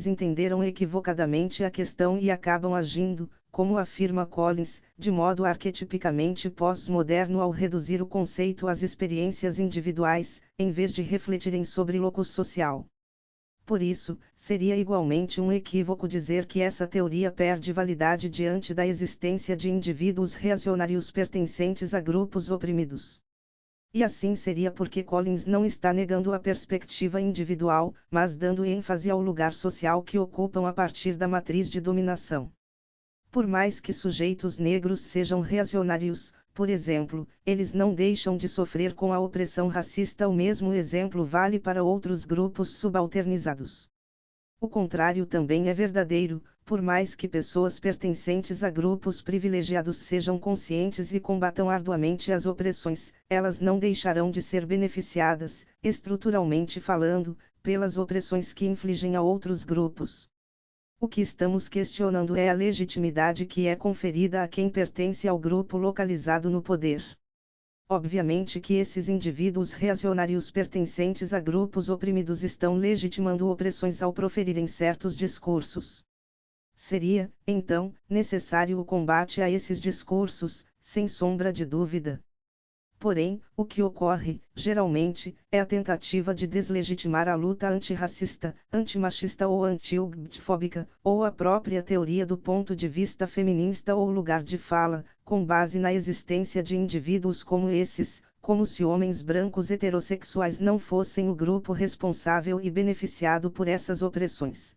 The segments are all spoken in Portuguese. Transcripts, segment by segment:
entenderam equivocadamente a questão e acabam agindo, como afirma Collins, de modo arquetipicamente pós-moderno ao reduzir o conceito às experiências individuais, em vez de refletirem sobre locus social. Por isso, seria igualmente um equívoco dizer que essa teoria perde validade diante da existência de indivíduos reacionários pertencentes a grupos oprimidos. E assim seria porque Collins não está negando a perspectiva individual, mas dando ênfase ao lugar social que ocupam a partir da matriz de dominação. Por mais que sujeitos negros sejam reacionários, por exemplo, eles não deixam de sofrer com a opressão racista. O mesmo exemplo vale para outros grupos subalternizados. O contrário também é verdadeiro, por mais que pessoas pertencentes a grupos privilegiados sejam conscientes e combatam arduamente as opressões, elas não deixarão de ser beneficiadas, estruturalmente falando, pelas opressões que infligem a outros grupos. O que estamos questionando é a legitimidade que é conferida a quem pertence ao grupo localizado no poder. Obviamente que esses indivíduos reacionários pertencentes a grupos oprimidos estão legitimando opressões ao proferirem certos discursos. Seria, então, necessário o combate a esses discursos, sem sombra de dúvida. Porém, o que ocorre, geralmente, é a tentativa de deslegitimar a luta antirracista, antimachista ou anti-LGBTfóbica, ou a própria teoria do ponto de vista feminista ou lugar de fala, com base na existência de indivíduos como esses, como se homens brancos heterossexuais não fossem o grupo responsável e beneficiado por essas opressões.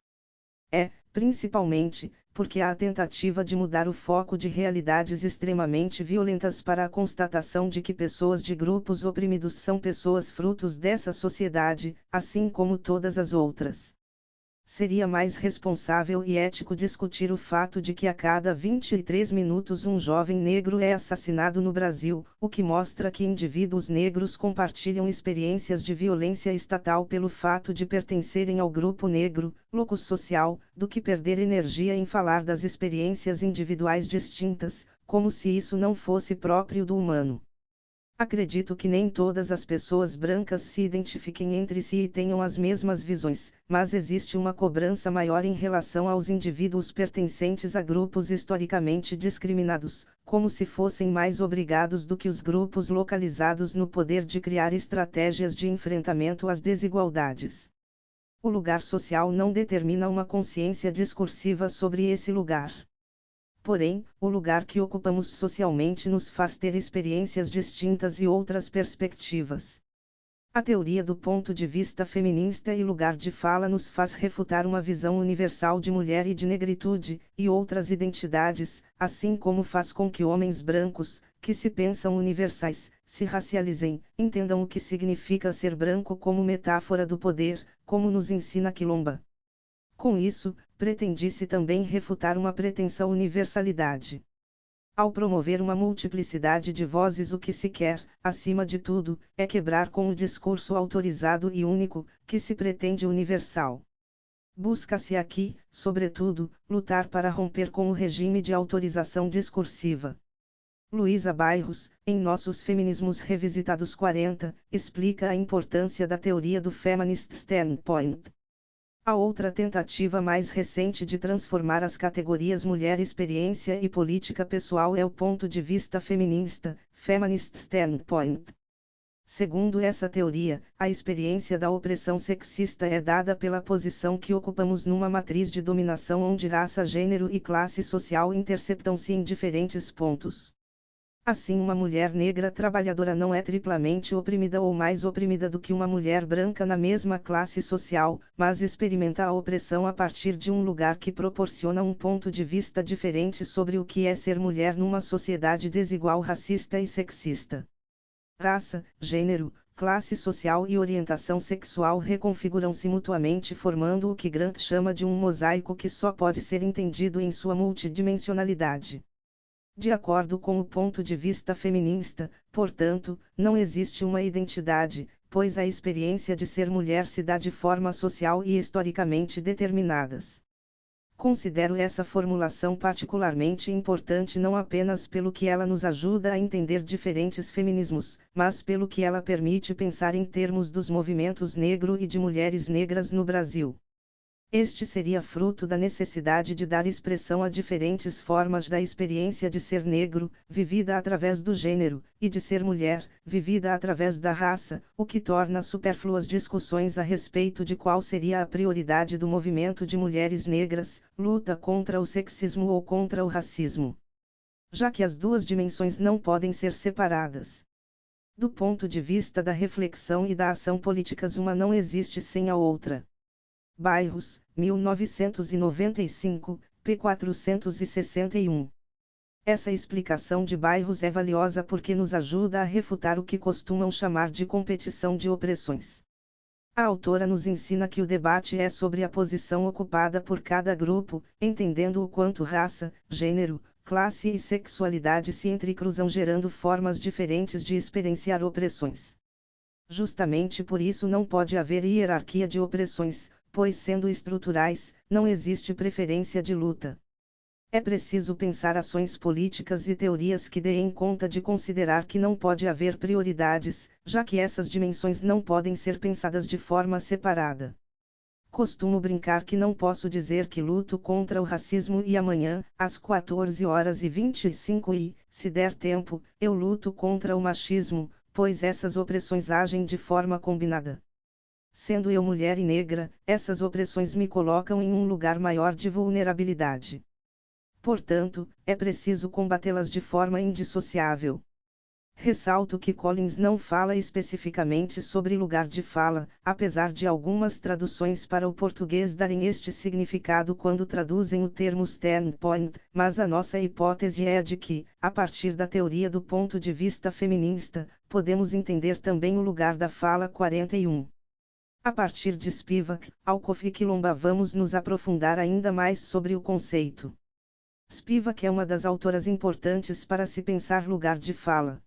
Principalmente, porque há a tentativa de mudar o foco de realidades extremamente violentas para a constatação de que pessoas de grupos oprimidos são pessoas frutos dessa sociedade, assim como todas as outras. Seria mais responsável e ético discutir o fato de que a cada 23 minutos um jovem negro é assassinado no Brasil, o que mostra que indivíduos negros compartilham experiências de violência estatal pelo fato de pertencerem ao grupo negro, locus social, do que perder energia em falar das experiências individuais distintas, como se isso não fosse próprio do humano. Acredito que nem todas as pessoas brancas se identifiquem entre si e tenham as mesmas visões, mas existe uma cobrança maior em relação aos indivíduos pertencentes a grupos historicamente discriminados, como se fossem mais obrigados do que os grupos localizados no poder de criar estratégias de enfrentamento às desigualdades. O lugar social não determina uma consciência discursiva sobre esse lugar. Porém, o lugar que ocupamos socialmente nos faz ter experiências distintas e outras perspectivas. A teoria do ponto de vista feminista e lugar de fala nos faz refutar uma visão universal de mulher e de negritude, e outras identidades, assim como faz com que homens brancos, que se pensam universais, se racializem, entendam o que significa ser branco como metáfora do poder, como nos ensina Quilomba. Com isso, pretendia-se também refutar uma pretensa universalidade. Ao promover uma multiplicidade de vozes, o que se quer, acima de tudo, é quebrar com o discurso autorizado e único, que se pretende universal. Busca-se aqui, sobretudo, lutar para romper com o regime de autorização discursiva. Luísa Bairros, em Nossos Feminismos Revisitados 40, explica a importância da teoria do Feminist Standpoint. A outra tentativa mais recente de transformar as categorias mulher, experiência e política pessoal é o ponto de vista feminista, Feminist Standpoint. Segundo essa teoria, a experiência da opressão sexista é dada pela posição que ocupamos numa matriz de dominação onde raça, gênero e classe social interceptam-se em diferentes pontos. Assim, uma mulher negra trabalhadora não é triplamente oprimida ou mais oprimida do que uma mulher branca na mesma classe social, mas experimenta a opressão a partir de um lugar que proporciona um ponto de vista diferente sobre o que é ser mulher numa sociedade desigual, racista e sexista. Raça, gênero, classe social e orientação sexual reconfiguram-se mutuamente, formando o que Grant chama de um mosaico que só pode ser entendido em sua multidimensionalidade. De acordo com o ponto de vista feminista, portanto, não existe uma identidade, pois a experiência de ser mulher se dá de forma social e historicamente determinadas. Considero essa formulação particularmente importante não apenas pelo que ela nos ajuda a entender diferentes feminismos, mas pelo que ela permite pensar em termos dos movimentos negro e de mulheres negras no Brasil. Este seria fruto da necessidade de dar expressão a diferentes formas da experiência de ser negro, vivida através do gênero, e de ser mulher, vivida através da raça, o que torna supérfluas discussões a respeito de qual seria a prioridade do movimento de mulheres negras, luta contra o sexismo ou contra o racismo. Já que as duas dimensões não podem ser separadas. Do ponto de vista da reflexão e da ação políticas, uma não existe sem a outra. Bairros, 1995, p. 461. Essa explicação de Bairros é valiosa porque nos ajuda a refutar o que costumam chamar de competição de opressões. A autora nos ensina que o debate é sobre a posição ocupada por cada grupo, entendendo o quanto raça, gênero, classe e sexualidade se entrecruzam, gerando formas diferentes de experienciar opressões. Justamente por isso não pode haver hierarquia de opressões, pois sendo estruturais, não existe preferência de luta. É preciso pensar ações políticas e teorias que deem conta de considerar que não pode haver prioridades, já que essas dimensões não podem ser pensadas de forma separada. Costumo brincar que não posso dizer que luto contra o racismo e amanhã, às 14h25, se der tempo, eu luto contra o machismo, pois essas opressões agem de forma combinada. Sendo eu mulher e negra, essas opressões me colocam em um lugar maior de vulnerabilidade. Portanto, é preciso combatê-las de forma indissociável. Ressalto que Collins não fala especificamente sobre lugar de fala, apesar de algumas traduções para o português darem este significado quando traduzem o termo standpoint, mas a nossa hipótese é a de que, a partir da teoria do ponto de vista feminista, podemos entender também o lugar da fala 41. A partir de Spivak, Alcoff e Quilomba vamos nos aprofundar ainda mais sobre o conceito. Spivak é uma das autoras importantes para se pensar lugar de fala.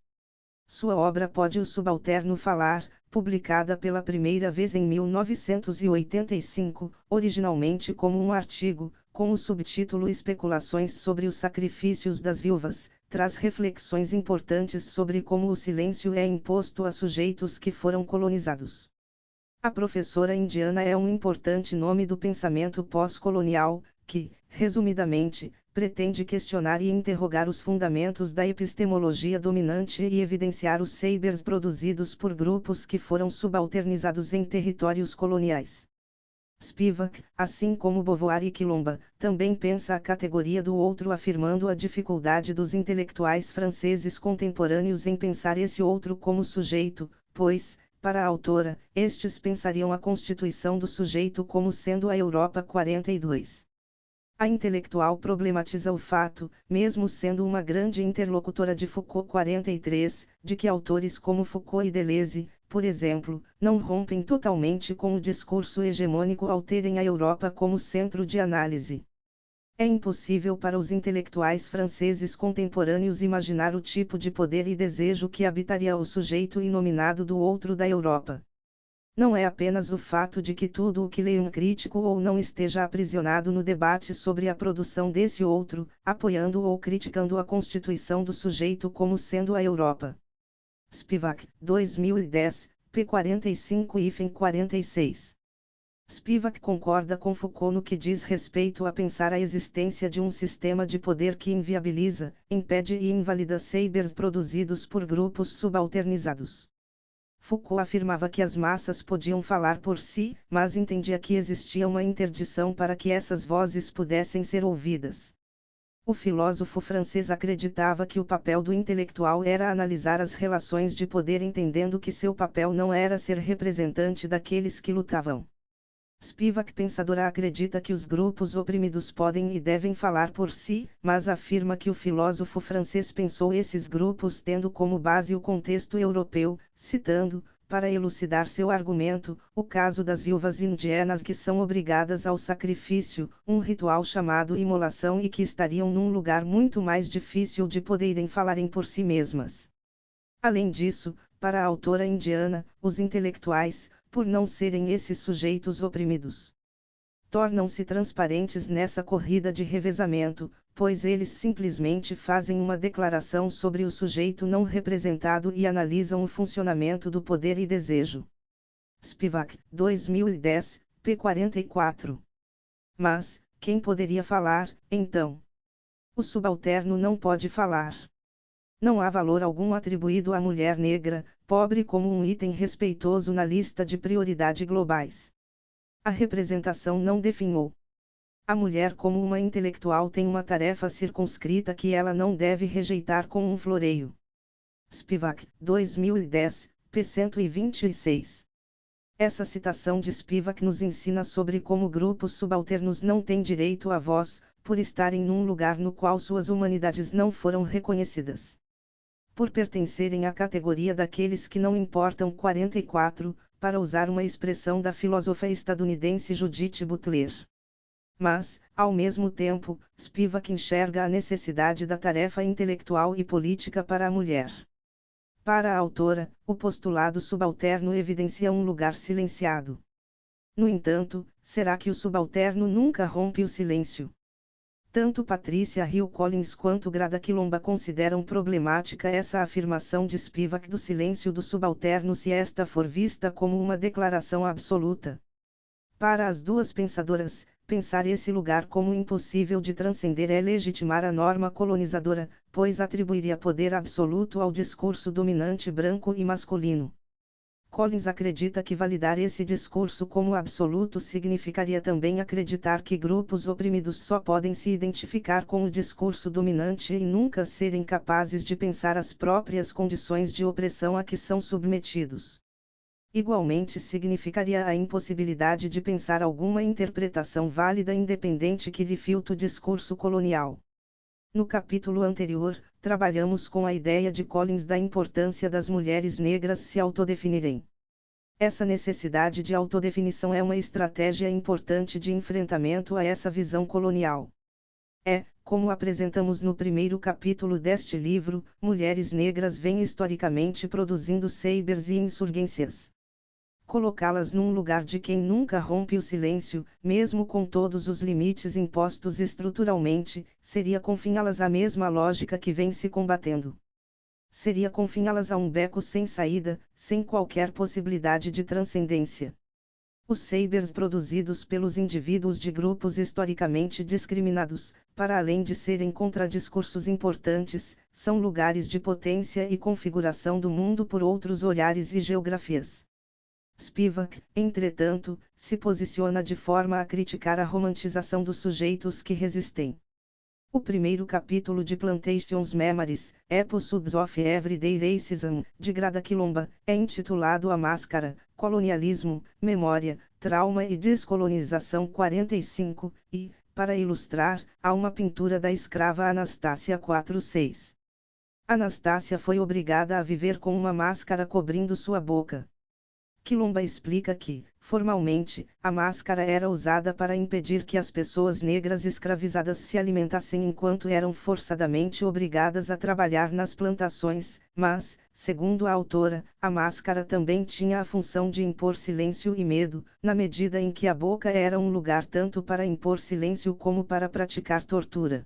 Sua obra Pode o Subalterno Falar, publicada pela primeira vez em 1985, originalmente como um artigo, com o subtítulo Especulações sobre os sacrifícios das viúvas, traz reflexões importantes sobre como o silêncio é imposto a sujeitos que foram colonizados. A professora indiana é um importante nome do pensamento pós-colonial, que, resumidamente, pretende questionar e interrogar os fundamentos da epistemologia dominante e evidenciar os sabers produzidos por grupos que foram subalternizados em territórios coloniais. Spivak, assim como Beauvoir e Quilomba, também pensa a categoria do outro, afirmando a dificuldade dos intelectuais franceses contemporâneos em pensar esse outro como sujeito, pois, para a autora, estes pensariam a constituição do sujeito como sendo a Europa 42. A intelectual problematiza o fato, mesmo sendo uma grande interlocutora de Foucault 43, de que autores como Foucault e Deleuze, por exemplo, não rompem totalmente com o discurso hegemônico ao terem a Europa como centro de análise. É impossível para os intelectuais franceses contemporâneos imaginar o tipo de poder e desejo que habitaria o sujeito inominado do outro da Europa. Não é apenas o fato de que tudo o que lê um crítico ou não esteja aprisionado no debate sobre a produção desse outro, apoiando ou criticando a constituição do sujeito como sendo a Europa. Spivak, 2010, p. 45 e 46. Spivak concorda com Foucault no que diz respeito a pensar a existência de um sistema de poder que inviabiliza, impede e invalida sabers produzidos por grupos subalternizados. Foucault afirmava que as massas podiam falar por si, mas entendia que existia uma interdição para que essas vozes pudessem ser ouvidas. O filósofo francês acreditava que o papel do intelectual era analisar as relações de poder, entendendo que seu papel não era ser representante daqueles que lutavam. Spivak pensadora acredita que os grupos oprimidos podem e devem falar por si, mas afirma que o filósofo francês pensou esses grupos tendo como base o contexto europeu, citando, para elucidar seu argumento, o caso das viúvas indianas que são obrigadas ao sacrifício, um ritual chamado imolação, e que estariam num lugar muito mais difícil de poderem falarem por si mesmas. Além disso, para a autora indiana, os intelectuais, por não serem esses sujeitos oprimidos, tornam-se transparentes nessa corrida de revezamento, pois eles simplesmente fazem uma declaração sobre o sujeito não representado e analisam o funcionamento do poder e desejo. Spivak, 2010, p. 44. Mas, quem poderia falar, então? O subalterno não pode falar. Não há valor algum atribuído à mulher negra, pobre como um item respeitoso na lista de prioridade globais. A representação não definhou. A mulher como uma intelectual tem uma tarefa circunscrita que ela não deve rejeitar com um floreio. Spivak, 2010, p. 126. Essa citação de Spivak nos ensina sobre como grupos subalternos não têm direito à voz, por estarem num lugar no qual suas humanidades não foram reconhecidas. Por pertencerem à categoria daqueles que não importam. 44, para usar uma expressão da filósofa estadunidense Judith Butler. Mas, ao mesmo tempo, Spivak enxerga a necessidade da tarefa intelectual e política para a mulher. Para a autora, o postulado subalterno evidencia um lugar silenciado. No entanto, será que o subalterno nunca rompe o silêncio? Tanto Patricia Hill Collins quanto Grada Quilomba consideram problemática essa afirmação de Spivak do silêncio do subalterno se esta for vista como uma declaração absoluta. Para as duas pensadoras, pensar esse lugar como impossível de transcender é legitimar a norma colonizadora, pois atribuiria poder absoluto ao discurso dominante branco e masculino. Collins acredita que validar esse discurso como absoluto significaria também acreditar que grupos oprimidos só podem se identificar com o discurso dominante e nunca serem capazes de pensar as próprias condições de opressão a que são submetidos. Igualmente significaria a impossibilidade de pensar alguma interpretação válida independente que refute o discurso colonial. No capítulo anterior, trabalhamos com a ideia de Collins da importância das mulheres negras se autodefinirem. Essa necessidade de autodefinição é uma estratégia importante de enfrentamento a essa visão colonial. Como apresentamos no primeiro capítulo deste livro, mulheres negras vêm historicamente produzindo sabres e insurgências. Colocá-las num lugar de quem nunca rompe o silêncio, mesmo com todos os limites impostos estruturalmente, seria confiná-las à mesma lógica que vem se combatendo. Seria confiná-las a um beco sem saída, sem qualquer possibilidade de transcendência. Os sabres produzidos pelos indivíduos de grupos historicamente discriminados, para além de serem contradiscursos importantes, são lugares de potência e configuração do mundo por outros olhares e geografias. Spivak, entretanto, se posiciona de forma a criticar a romantização dos sujeitos que resistem. O primeiro capítulo de Plantations Memories, Episodes of Everyday Racism, de Grada Quilomba, é intitulado A Máscara, Colonialismo, Memória, Trauma e Descolonização 45, e, para ilustrar, há uma pintura da escrava Anastácia 4:6. Anastácia foi obrigada a viver com uma máscara cobrindo sua boca. Quilomba explica que, formalmente, a máscara era usada para impedir que as pessoas negras escravizadas se alimentassem enquanto eram forçadamente obrigadas a trabalhar nas plantações, mas, segundo a autora, a máscara também tinha a função de impor silêncio e medo, na medida em que a boca era um lugar tanto para impor silêncio como para praticar tortura.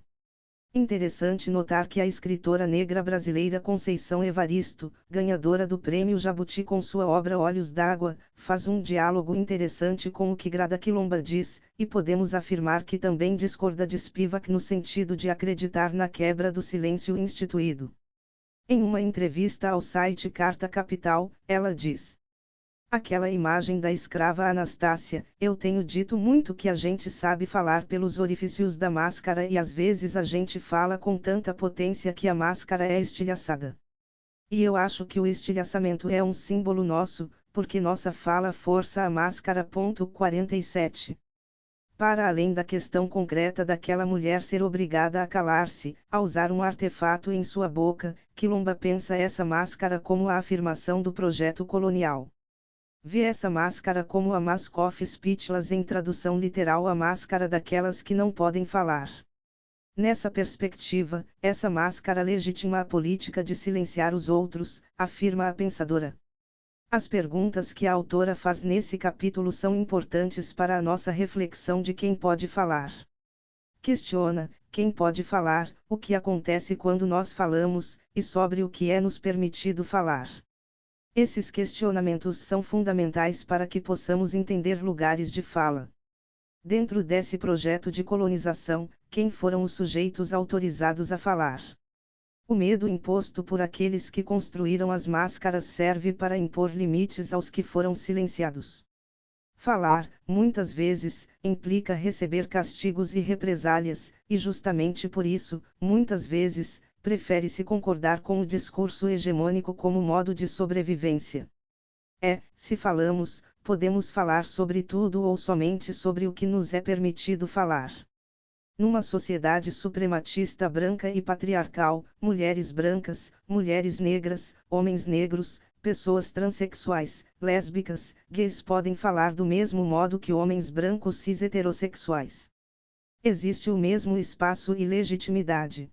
Interessante notar que a escritora negra brasileira Conceição Evaristo, ganhadora do Prêmio Jabuti com sua obra Olhos d'Água, faz um diálogo interessante com o que Grada Quilomba diz, e podemos afirmar que também discorda de Spivak no sentido de acreditar na quebra do silêncio instituído. Em uma entrevista ao site Carta Capital, ela diz: aquela imagem da escrava Anastácia, eu tenho dito muito que a gente sabe falar pelos orifícios da máscara e às vezes a gente fala com tanta potência que a máscara é estilhaçada. E eu acho que o estilhaçamento é um símbolo nosso, porque nossa fala força a máscara. 47. Para além da questão concreta daquela mulher ser obrigada a calar-se, a usar um artefato em sua boca, Quilomba pensa essa máscara como a afirmação do projeto colonial. Vê essa máscara como a mask of speechless, em tradução literal a máscara daquelas que não podem falar. Nessa perspectiva, essa máscara legitima a política de silenciar os outros, afirma a pensadora. As perguntas que a autora faz nesse capítulo são importantes para a nossa reflexão de quem pode falar. Questiona, quem pode falar, o que acontece quando nós falamos, e sobre o que é nos permitido falar. Esses questionamentos são fundamentais para que possamos entender lugares de fala. dentro desse projeto de colonização, quem foram os sujeitos autorizados a falar? O medo imposto por aqueles que construíram as máscaras serve para impor limites aos que foram silenciados. Falar, muitas vezes, implica receber castigos e represálias, e justamente por isso, muitas vezes, prefere-se concordar com o discurso hegemônico como modo de sobrevivência. Se falamos, podemos falar sobre tudo ou somente sobre o que nos é permitido falar. Numa sociedade suprematista branca e patriarcal, mulheres brancas, mulheres negras, homens negros, pessoas transexuais, lésbicas, gays podem falar do mesmo modo que homens brancos cis heterossexuais. Existe o mesmo espaço e legitimidade.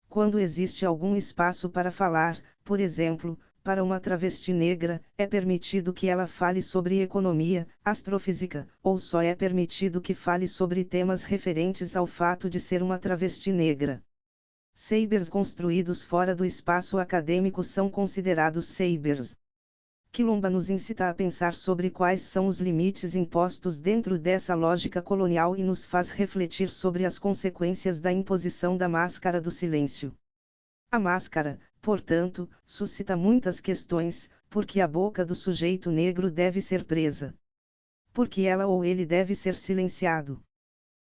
Quando existe algum espaço para falar, por exemplo, para uma travesti negra, é permitido que ela fale sobre economia, astrofísica, ou só é permitido que fale sobre temas referentes ao fato de ser uma travesti negra. Sabers construídos fora do espaço acadêmico são considerados sabers. Quilomba nos incita a pensar sobre quais são os limites impostos dentro dessa lógica colonial e nos faz refletir sobre as consequências da imposição da máscara do silêncio. A máscara, portanto, suscita muitas questões: por que a boca do sujeito negro deve ser presa? Por que ela ou ele deve ser silenciado?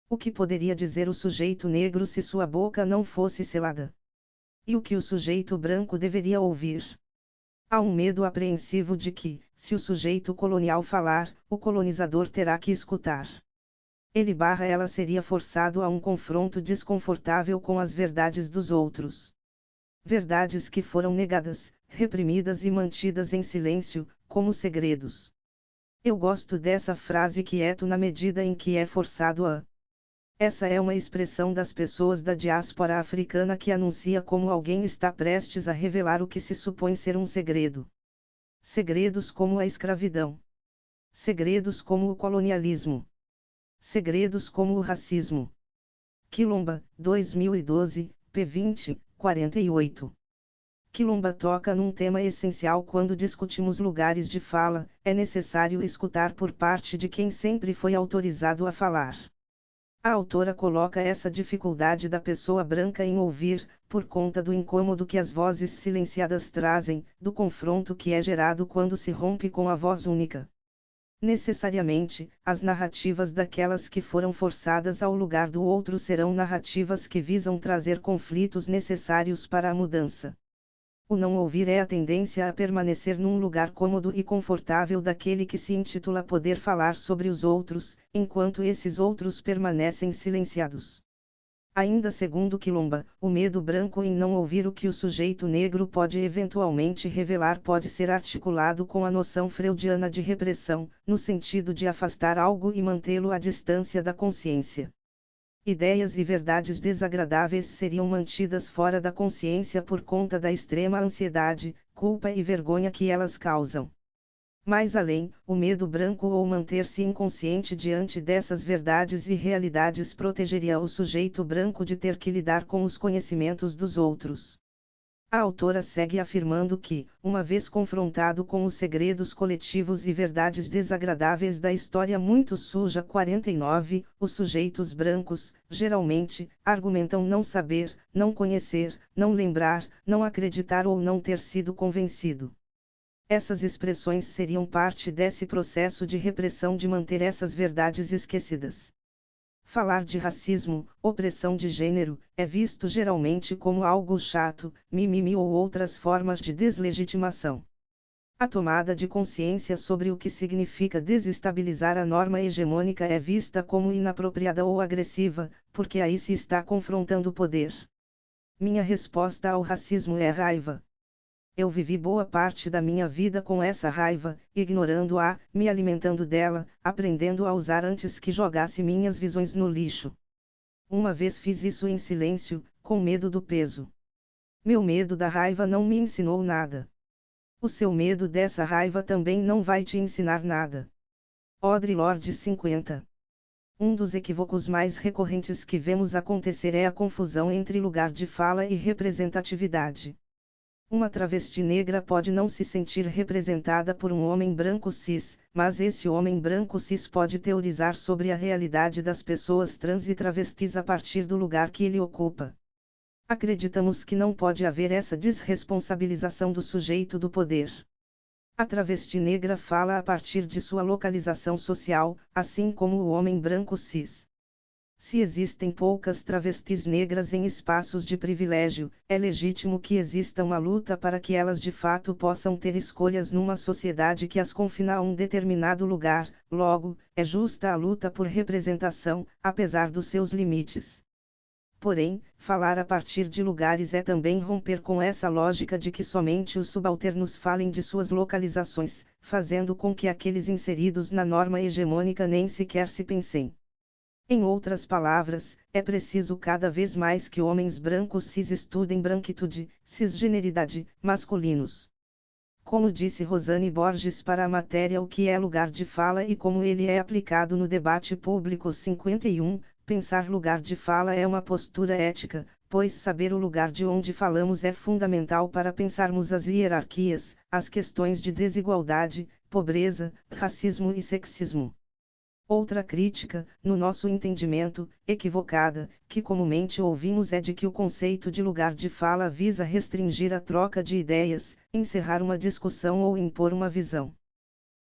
O que poderia dizer o sujeito negro se sua boca não fosse selada? E o que o sujeito branco deveria ouvir? Há um medo apreensivo de que, se o sujeito colonial falar, o colonizador terá que escutar. Ela seria forçado a um confronto desconfortável com as verdades dos outros. Verdades que foram negadas, reprimidas e mantidas em silêncio, como segredos. Eu gosto dessa frase quieto na medida em que é forçado a. Essa é uma expressão das pessoas da diáspora africana que anuncia como alguém está prestes a revelar o que se supõe ser um segredo. Segredos como a escravidão. Segredos como o colonialismo. Segredos como o racismo. Quilomba, 2012, p. 20, 48. Quilomba toca num tema essencial quando discutimos lugares de fala: é necessário escutar por parte de quem sempre foi autorizado a falar. A autora coloca essa dificuldade da pessoa branca em ouvir, por conta do incômodo que as vozes silenciadas trazem, do confronto que é gerado quando se rompe com a voz única. Necessariamente, as narrativas daquelas que foram forçadas ao lugar do outro serão narrativas que visam trazer conflitos necessários para a mudança. O não ouvir é a tendência a permanecer num lugar cômodo e confortável daquele que se intitula poder falar sobre os outros, enquanto esses outros permanecem silenciados. Ainda segundo Quilomba, o medo branco em não ouvir o que o sujeito negro pode eventualmente revelar pode ser articulado com a noção freudiana de repressão, no sentido de afastar algo e mantê-lo à distância da consciência. Ideias e verdades desagradáveis seriam mantidas fora da consciência por conta da extrema ansiedade, culpa e vergonha que elas causam. Mais além, o medo branco ou manter-se inconsciente diante dessas verdades e realidades protegeria o sujeito branco de ter que lidar com os conhecimentos dos outros. A autora segue afirmando que, uma vez confrontado com os segredos coletivos e verdades desagradáveis da história muito suja 49, os sujeitos brancos, geralmente, argumentam não saber, não conhecer, não lembrar, não acreditar ou não ter sido convencido. Essas expressões seriam parte desse processo de repressão de manter essas verdades esquecidas. Falar de racismo, opressão de gênero, é visto geralmente como algo chato, mimimi ou outras formas de deslegitimação. A tomada de consciência sobre o que significa desestabilizar a norma hegemônica é vista como inapropriada ou agressiva, porque aí se está confrontando o poder. Minha resposta ao racismo é raiva. Eu vivi boa parte da minha vida com essa raiva, ignorando-a, me alimentando dela, aprendendo a usar antes que jogasse minhas visões no lixo. Uma vez fiz isso em silêncio, com medo do peso. Meu medo da raiva não me ensinou nada. O seu medo dessa raiva também não vai te ensinar nada. Audre Lorde 50. Um dos equívocos mais recorrentes que vemos acontecer é a confusão entre lugar de fala e representatividade. Uma travesti negra pode não se sentir representada por um homem branco cis, mas esse homem branco cis pode teorizar sobre a realidade das pessoas trans e travestis a partir do lugar que ele ocupa. Acreditamos que não pode haver essa desresponsabilização do sujeito do poder. A travesti negra fala a partir de sua localização social, assim como o homem branco cis. Se existem poucas travestis negras em espaços de privilégio, é legítimo que exista uma luta para que elas de fato possam ter escolhas numa sociedade que as confina a um determinado lugar, logo, é justa a luta por representação, apesar dos seus limites. Porém, falar a partir de lugares é também romper com essa lógica de que somente os subalternos falem de suas localizações, fazendo com que aqueles inseridos na norma hegemônica nem sequer se pensem. Em outras palavras, é preciso cada vez mais que homens brancos cis estudem branquitude, cisgeneridade, masculinos. Como disse Rosane Borges para a matéria O que é lugar de fala e como ele é aplicado no debate público 51, pensar lugar de fala é uma postura ética, pois saber o lugar de onde falamos é fundamental para pensarmos as hierarquias, as questões de desigualdade, pobreza, racismo e sexismo. Outra crítica, no nosso entendimento, equivocada, que comumente ouvimos é de que o conceito de lugar de fala visa restringir a troca de ideias, encerrar uma discussão ou impor uma visão.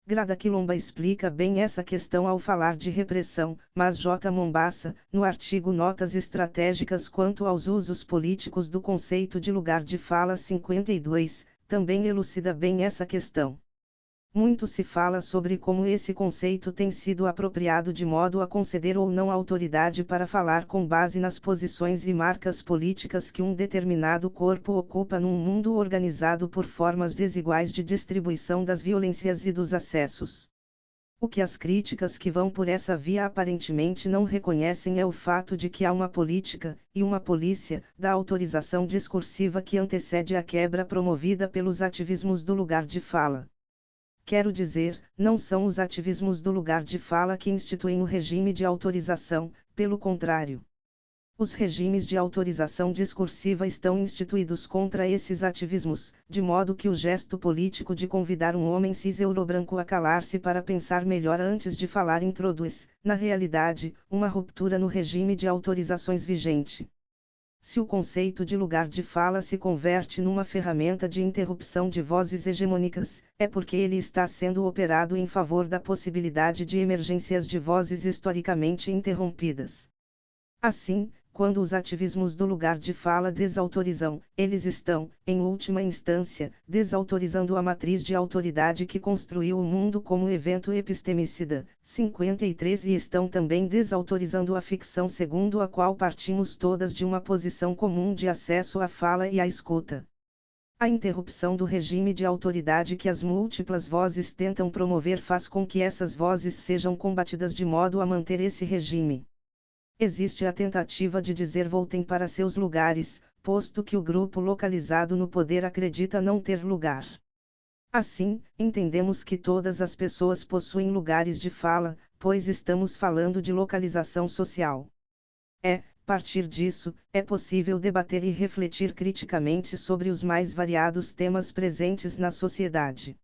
Grada Quilomba explica bem essa questão ao falar de repressão, mas J. Mombassa, no artigo Notas Estratégicas quanto aos usos políticos do conceito de lugar de fala 52, também elucida bem essa questão. Muito se fala sobre como esse conceito tem sido apropriado de modo a conceder ou não autoridade para falar com base nas posições e marcas políticas que um determinado corpo ocupa num mundo organizado por formas desiguais de distribuição das violências e dos acessos. O que as críticas que vão por essa via aparentemente não reconhecem é o fato de que há uma política, e uma polícia, da autorização discursiva que antecede a quebra promovida pelos ativismos do lugar de fala. Quero dizer, não são os ativismos do lugar de fala que instituem o regime de autorização, pelo contrário. Os regimes de autorização discursiva estão instituídos contra esses ativismos, de modo que o gesto político de convidar um homem cis eurobranco a calar-se para pensar melhor antes de falar introduz, na realidade, uma ruptura no regime de autorizações vigente. Se o conceito de lugar de fala se converte numa ferramenta de interrupção de vozes hegemônicas, é porque ele está sendo operado em favor da possibilidade de emergências de vozes historicamente interrompidas. Assim, quando os ativismos do lugar de fala desautorizam, eles estão, em última instância, desautorizando a matriz de autoridade que construiu o mundo como evento epistemicida, 53 e estão também desautorizando a ficção segundo a qual partimos todas de uma posição comum de acesso à fala e à escuta. A interrupção do regime de autoridade que as múltiplas vozes tentam promover faz com que essas vozes sejam combatidas de modo a manter esse regime. Existe a tentativa de dizer voltem para seus lugares, posto que o grupo localizado no poder acredita não ter lugar. Assim, entendemos que todas as pessoas possuem lugares de fala, pois estamos falando de localização social. A partir disso, é possível debater e refletir criticamente sobre os mais variados temas presentes na sociedade.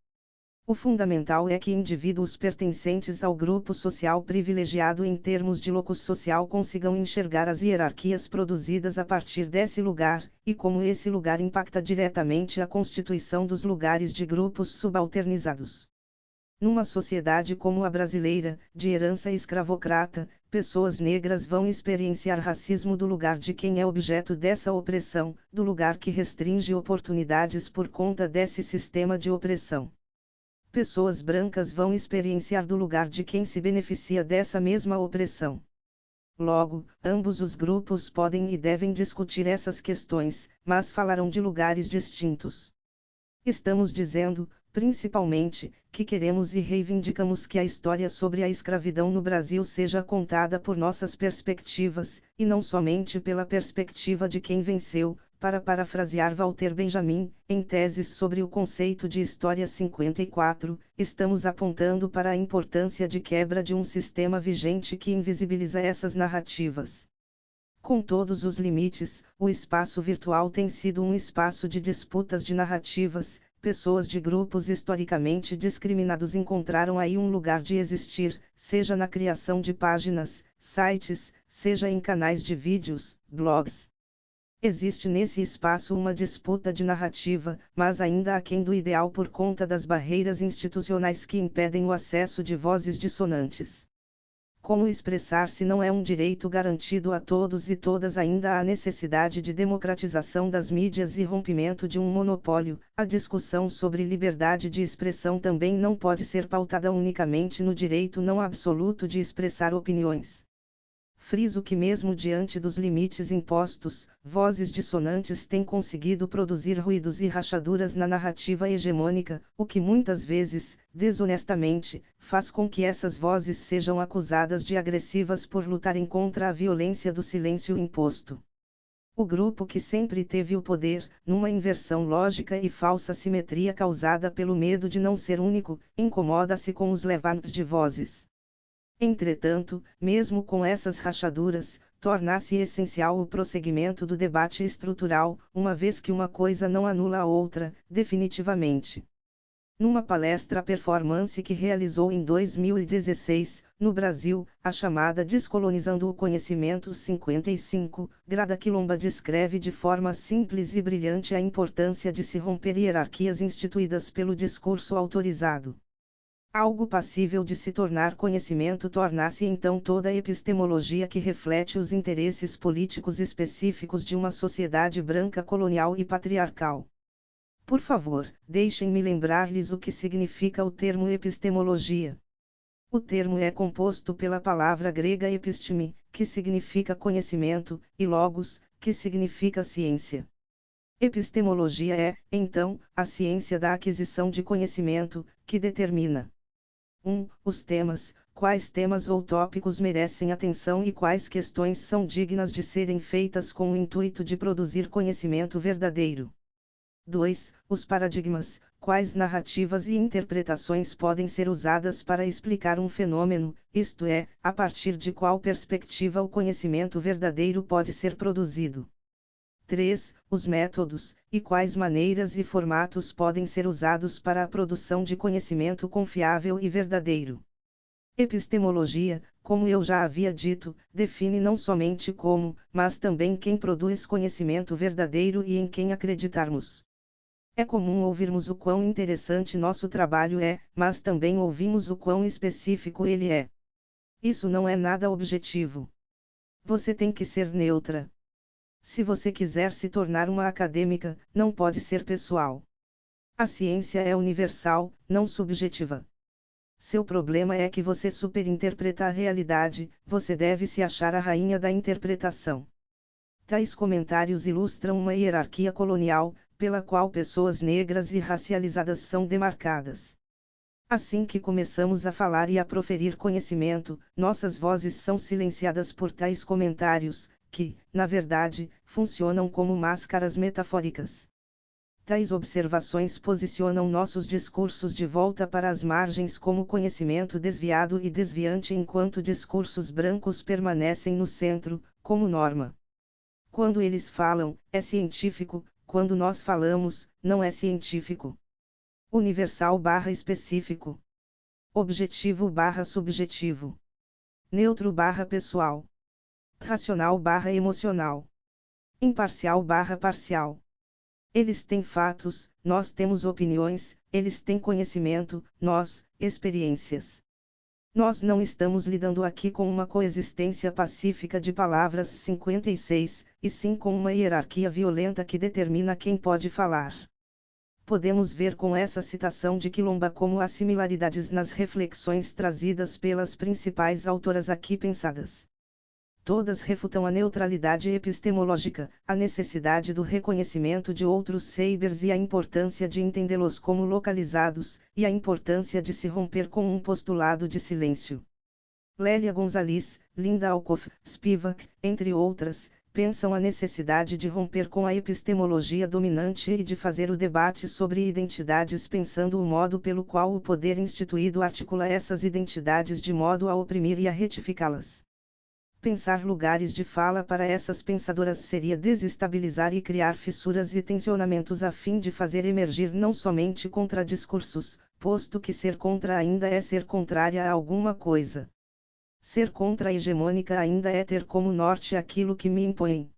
O fundamental é que indivíduos pertencentes ao grupo social privilegiado em termos de locus social consigam enxergar as hierarquias produzidas a partir desse lugar, e como esse lugar impacta diretamente a constituição dos lugares de grupos subalternizados. Numa sociedade como a brasileira, de herança escravocrata, pessoas negras vão experienciar racismo do lugar de quem é objeto dessa opressão, do lugar que restringe oportunidades por conta desse sistema de opressão. Pessoas brancas vão experienciar do lugar de quem se beneficia dessa mesma opressão. Logo, ambos os grupos podem e devem discutir essas questões, mas falarão de lugares distintos. Estamos dizendo, principalmente, que queremos e reivindicamos que a história sobre a escravidão no Brasil seja contada por nossas perspectivas, e não somente pela perspectiva de quem venceu, para parafrasear Walter Benjamin, em Teses sobre o conceito de História 54, estamos apontando para a importância de quebra de um sistema vigente que invisibiliza essas narrativas. Com todos os limites, o espaço virtual tem sido um espaço de disputas de narrativas. Pessoas de grupos historicamente discriminados encontraram aí um lugar de existir, seja na criação de páginas, sites, seja em canais de vídeos, blogs. Existe nesse espaço uma disputa de narrativa, mas ainda aquém do ideal por conta das barreiras institucionais que impedem o acesso de vozes dissonantes. Como expressar-se não é um direito garantido a todos e todas, ainda há necessidade de democratização das mídias e rompimento de um monopólio. A discussão sobre liberdade de expressão também não pode ser pautada unicamente no direito não absoluto de expressar opiniões. Friso que mesmo diante dos limites impostos, vozes dissonantes têm conseguido produzir ruídos e rachaduras na narrativa hegemônica, o que muitas vezes, desonestamente, faz com que essas vozes sejam acusadas de agressivas por lutarem contra a violência do silêncio imposto. O grupo que sempre teve o poder, numa inversão lógica e falsa simetria causada pelo medo de não ser único, incomoda-se com os levantes de vozes. Entretanto, mesmo com essas rachaduras, torna-se essencial o prosseguimento do debate estrutural, uma vez que uma coisa não anula a outra, definitivamente. Numa palestra performance que realizou em 2016, no Brasil, a chamada Descolonizando o Conhecimento 55, Grada Quilomba descreve de forma simples e brilhante a importância de se romper hierarquias instituídas pelo discurso autorizado. Algo passível de se tornar conhecimento torna-se então toda epistemologia que reflete os interesses políticos específicos de uma sociedade branca colonial e patriarcal. Por favor, deixem-me lembrar-lhes o que significa o termo epistemologia. O termo é composto pela palavra grega episteme, que significa conhecimento, e logos, que significa ciência. Epistemologia é, então, a ciência da aquisição de conhecimento, que determina 1. Os temas, quais temas ou tópicos merecem atenção e quais questões são dignas de serem feitas com o intuito de produzir conhecimento verdadeiro. 2. Os paradigmas, quais narrativas e interpretações podem ser usadas para explicar um fenômeno, isto é, a partir de qual perspectiva o conhecimento verdadeiro pode ser produzido. 3. Os métodos, e quais maneiras e formatos podem ser usados para a produção de conhecimento confiável e verdadeiro. Epistemologia, como eu já havia dito, define não somente como, mas também quem produz conhecimento verdadeiro e em quem acreditarmos. É comum ouvirmos o quão interessante nosso trabalho é, mas também ouvimos o quão específico ele é. Isso não é nada objetivo. Você tem que ser neutra. Se você quiser se tornar uma acadêmica, não pode ser pessoal. A ciência é universal, não subjetiva. Seu problema é que você superinterpreta a realidade, você deve se achar a rainha da interpretação. Tais comentários ilustram uma hierarquia colonial, pela qual pessoas negras e racializadas são demarcadas. Assim que começamos a falar e a proferir conhecimento, nossas vozes são silenciadas por tais comentários, que, na verdade, funcionam como máscaras metafóricas. Tais observações posicionam nossos discursos de volta para as margens como conhecimento desviado e desviante, enquanto discursos brancos permanecem no centro, como norma. Quando eles falam, é científico, quando nós falamos, não é científico. Universal/específico. Objetivo/subjetivo. Neutro/pessoal. Racional/emocional. Imparcial/parcial. Eles têm fatos, nós temos opiniões, eles têm conhecimento, nós, experiências. Nós não estamos lidando aqui com uma coexistência pacífica de palavras 56, e sim com uma hierarquia violenta que determina quem pode falar. Podemos ver com essa citação de Quilomba como há similaridades nas reflexões trazidas pelas principais autoras aqui pensadas. Todas refutam a neutralidade epistemológica, a necessidade do reconhecimento de outros sabers e a importância de entendê-los como localizados, e a importância de se romper com um postulado de silêncio. Lélia Gonzalez, Linda Alcoff, Spivak, entre outras, pensam a necessidade de romper com a epistemologia dominante e de fazer o debate sobre identidades pensando o modo pelo qual o poder instituído articula essas identidades de modo a oprimir e a retificá-las. Pensar lugares de fala para essas pensadoras seria desestabilizar e criar fissuras e tensionamentos a fim de fazer emergir não somente contradiscursos, posto que ser contra ainda é ser contrária a alguma coisa. Ser contra-hegemônica ainda é ter como norte aquilo que me impõe.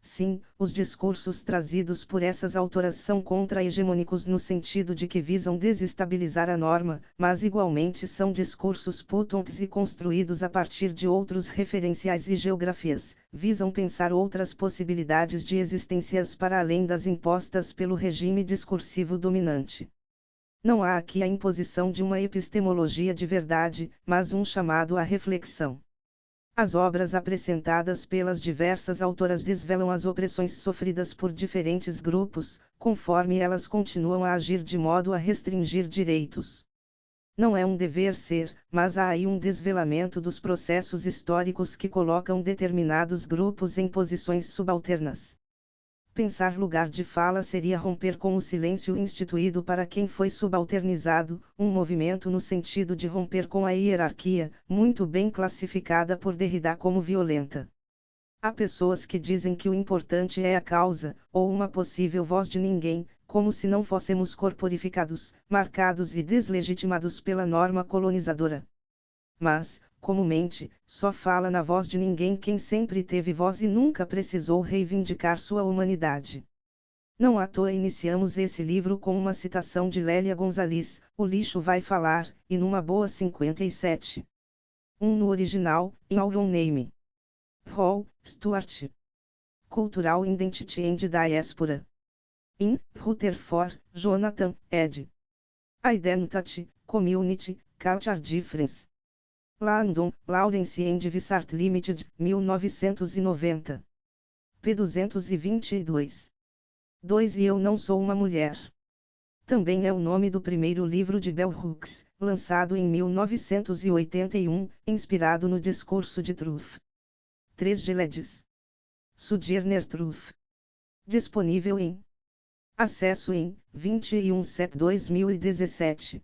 Sim, os discursos trazidos por essas autoras são contra-hegemônicos no sentido de que visam desestabilizar a norma, mas igualmente são discursos potentes e construídos a partir de outros referenciais e geografias, visam pensar outras possibilidades de existências para além das impostas pelo regime discursivo dominante. Não há aqui a imposição de uma epistemologia de verdade, mas um chamado à reflexão. As obras apresentadas pelas diversas autoras desvelam as opressões sofridas por diferentes grupos, conforme elas continuam a agir de modo a restringir direitos. Não é um dever ser, mas há aí um desvelamento dos processos históricos que colocam determinados grupos em posições subalternas. Pensar lugar de fala seria romper com o silêncio instituído para quem foi subalternizado, um movimento no sentido de romper com a hierarquia, muito bem classificada por Derrida como violenta. Há pessoas que dizem que o importante é a causa, ou uma possível voz de ninguém, como se não fôssemos corporificados, marcados e deslegitimados pela norma colonizadora. Mas, comumente, só fala na voz de ninguém quem sempre teve voz e nunca precisou reivindicar sua humanidade. Não à toa iniciamos esse livro com uma citação de Lélia Gonzalez, "O lixo vai falar", e numa boa 57. No original, in Our Own Name. Hall, Stuart. Cultural Identity and Diaspora. In Rutherford, Jonathan, ed. Identity, Community, Culture Difference. London, Lawrence and Vissart Limited, 1990. p. 222. 2 E Eu Não Sou Uma Mulher. Também é o nome do primeiro livro de Bell Hooks, lançado em 1981, inspirado no discurso de Truth. 3 de Ledges. Sojourner Truth. Disponível em acesso em 21/7/2017.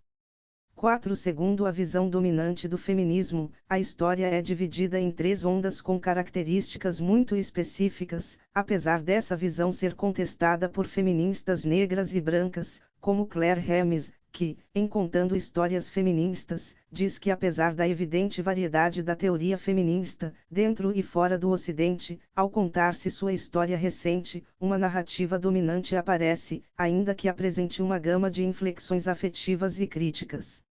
4. Segundo a visão dominante do feminismo, a história é dividida em 3 ondas com características muito específicas, apesar dessa visão ser contestada por feministas negras e brancas, como Claire Hames, que, em Contando Histórias Feministas, diz que apesar da evidente variedade da teoria feminista, dentro e fora do Ocidente, ao contar-se sua história recente, uma narrativa dominante aparece, ainda que apresente uma gama de inflexões afetivas e críticas.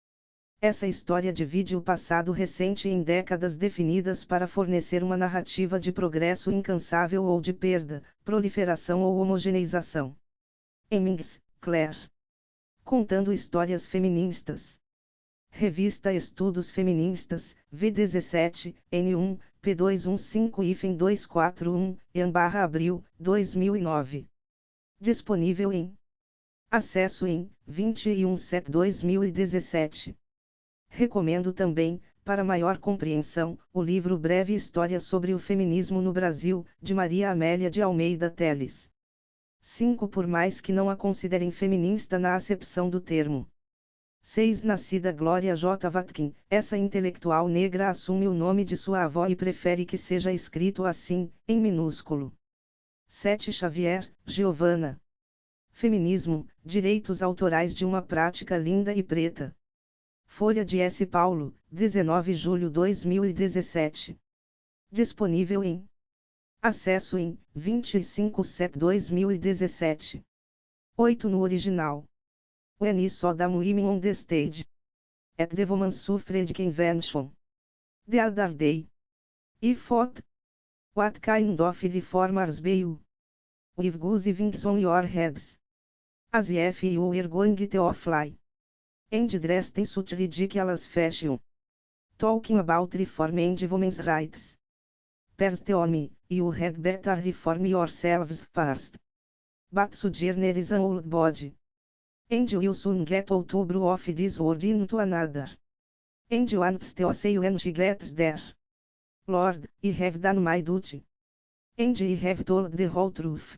Essa história divide o passado recente em décadas definidas para fornecer uma narrativa de progresso incansável ou de perda, proliferação ou homogeneização. Hemmings, Claire. Contando Histórias Feministas. Revista Estudos Feministas, V17, N1, P215-241, Abril, 2009. Disponível em acesso em 21/7/2017. Recomendo também, para maior compreensão, o livro Breve História sobre o Feminismo no Brasil, de Maria Amélia de Almeida Teles. 5. Por mais que não a considerem feminista na acepção do termo. 6. Nascida Glória J. Vatkin, essa intelectual negra assume o nome de sua avó e prefere que seja escrito assim, em minúsculo. 7. Xavier, Giovana. Feminismo, direitos autorais de uma prática linda e preta. Folha de S. Paulo, 19 de julho 2017. Disponível em acesso em 25/7/2017. 8. No original. When I saw the women on the stage. At the Women's Suffrage Convention. The other day. I thought. What kind of reformers be you? With goose wings on your heads. As if you were going to fly. And dressed in such ridiculous fashion. Talking about reform and women's rights. Tell me, you had better reform yourselves first. But Sojourner is an old body. And will soon get out of this world into another. And wants to say when she gets there. Lord, I have done my duty. And I have told the whole truth.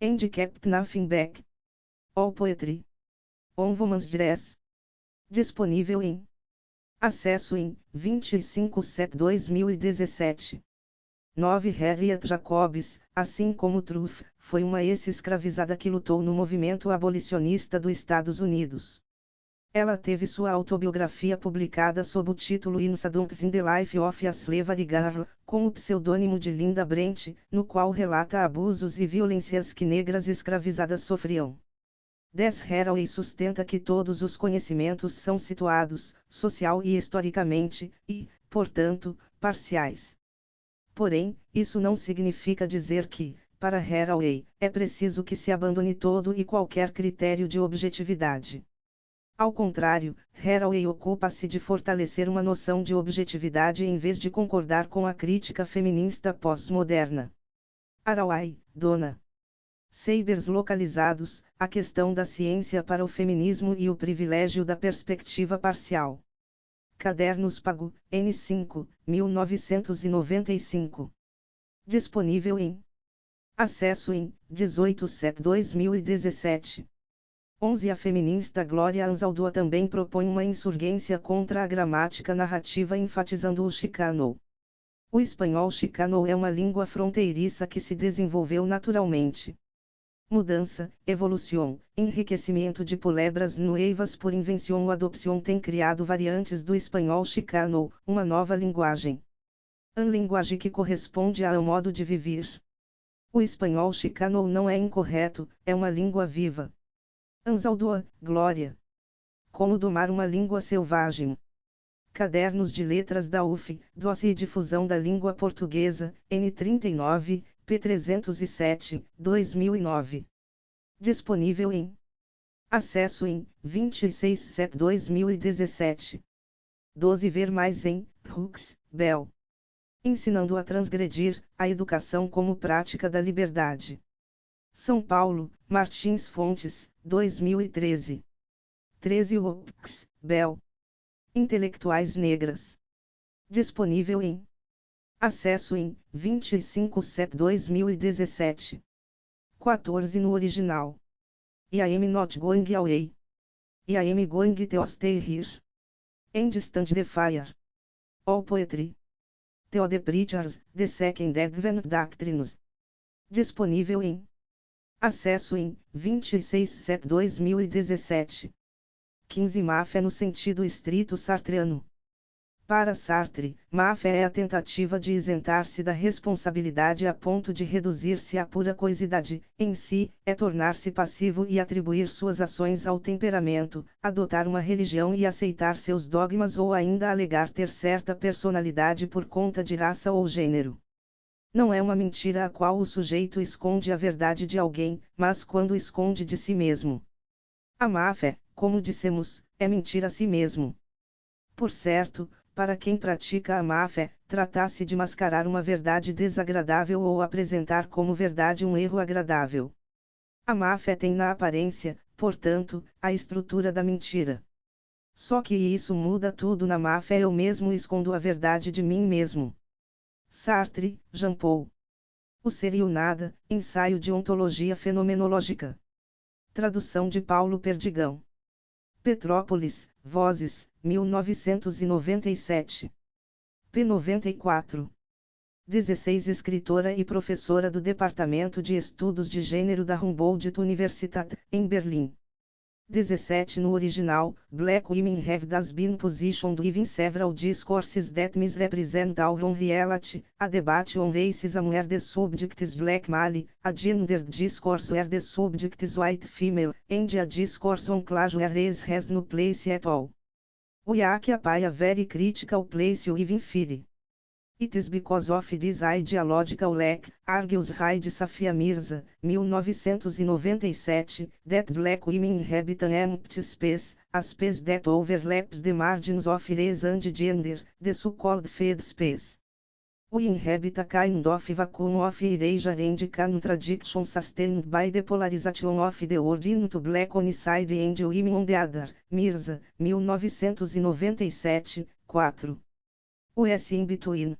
And kept nothing back. All poetry. On woman's dress. Disponível em Acesso em 25/7/2017. 9 Harriet Jacobs, assim como Truth, foi uma ex-escravizada que lutou no movimento abolicionista dos Estados Unidos. Ela teve sua autobiografia publicada sob o título Incidents in the Life of a Slavery Girl, com o pseudônimo de Linda Brent, no qual relata abusos e violências que negras escravizadas sofriam. Des Haraway sustenta que todos os conhecimentos são situados, social e historicamente, e, portanto, parciais. Porém, isso não significa dizer que, para Haraway, é preciso que se abandone todo e qualquer critério de objetividade. Ao contrário, Haraway ocupa-se de fortalecer uma noção de objetividade em vez de concordar com a crítica feminista pós-moderna. Haraway, Dona. Sabers localizados, a questão da ciência para o feminismo e o privilégio da perspectiva parcial. Cadernos Pago, N5, 1995. Disponível em acesso em 18/7/2017. 11 A feminista Gloria Anzaldúa também propõe uma insurgência contra a gramática narrativa enfatizando o chicano. O espanhol chicano é uma língua fronteiriça que se desenvolveu naturalmente. Mudança, evolução, enriquecimento de palavras nuevas por invenção ou adopção tem criado variantes do espanhol chicano, uma nova linguagem. A linguagem que corresponde ao modo de viver. O espanhol chicano não é incorreto, é uma língua viva. Anzaldúa, Glória. Como domar uma língua selvagem. Cadernos de Letras da UF, Doce e Difusão da Língua Portuguesa, N39, p. 307, 2009. Disponível em acesso em 26/7/2017. 12 Ver mais em Hooks, Bell. Ensinando a transgredir, a educação como prática da liberdade. São Paulo, Martins Fontes, 2013. 13 Hooks, Bell. Intelectuais negras. Disponível em acesso em 25/7/2017. 14 no original. I am not going away. I am going to stay here. And stand the fire. All poetry. Theo the Preachers, The Second Advent Doctrines. Disponível em acesso em 26/7/2017. 15 Má-fé no sentido estrito sartreano. Para Sartre, má-fé é a tentativa de isentar-se da responsabilidade a ponto de reduzir-se à pura coisidade, em si, é tornar-se passivo e atribuir suas ações ao temperamento, adotar uma religião e aceitar seus dogmas ou ainda alegar ter certa personalidade por conta de raça ou gênero. Não é uma mentira a qual o sujeito esconde a verdade de alguém, mas quando esconde de si mesmo. A má-fé, como dissemos, é mentir a si mesmo. Por certo, para quem pratica a má-fé, trata-se de mascarar uma verdade desagradável ou apresentar como verdade um erro agradável. A má-fé tem na aparência, portanto, a estrutura da mentira. Só que isso muda tudo na má-fé. Eu mesmo escondo a verdade de mim mesmo. Sartre, Jean Paul. O Ser e o Nada, Ensaio de Ontologia Fenomenológica. Tradução de Paulo Perdigão. Petrópolis, Vozes, 1997. p. 94. 16 Escritora e professora do Departamento de Estudos de Gênero da Humboldt-Universität, em Berlim. 17 No original, Black women have thus been positioned within several discourses that misrepresent our own reality, a debate on racism where the subject is black male, a gendered discourse where the subject is white female, and a discourse on class where race has no place at all. We occupy a very critical place within FIRE. It is because of this ideological lack, argues Raid Safia Mirza, 1997, that black women inhabit an empty space, a space that overlaps the margins of race and gender, the so-called fed space. We inhabit a kind of vacuum of erasure and contradiction sustained by the polarization of the world into black on side and women on the other. Mirza, 1997, 4. US in between.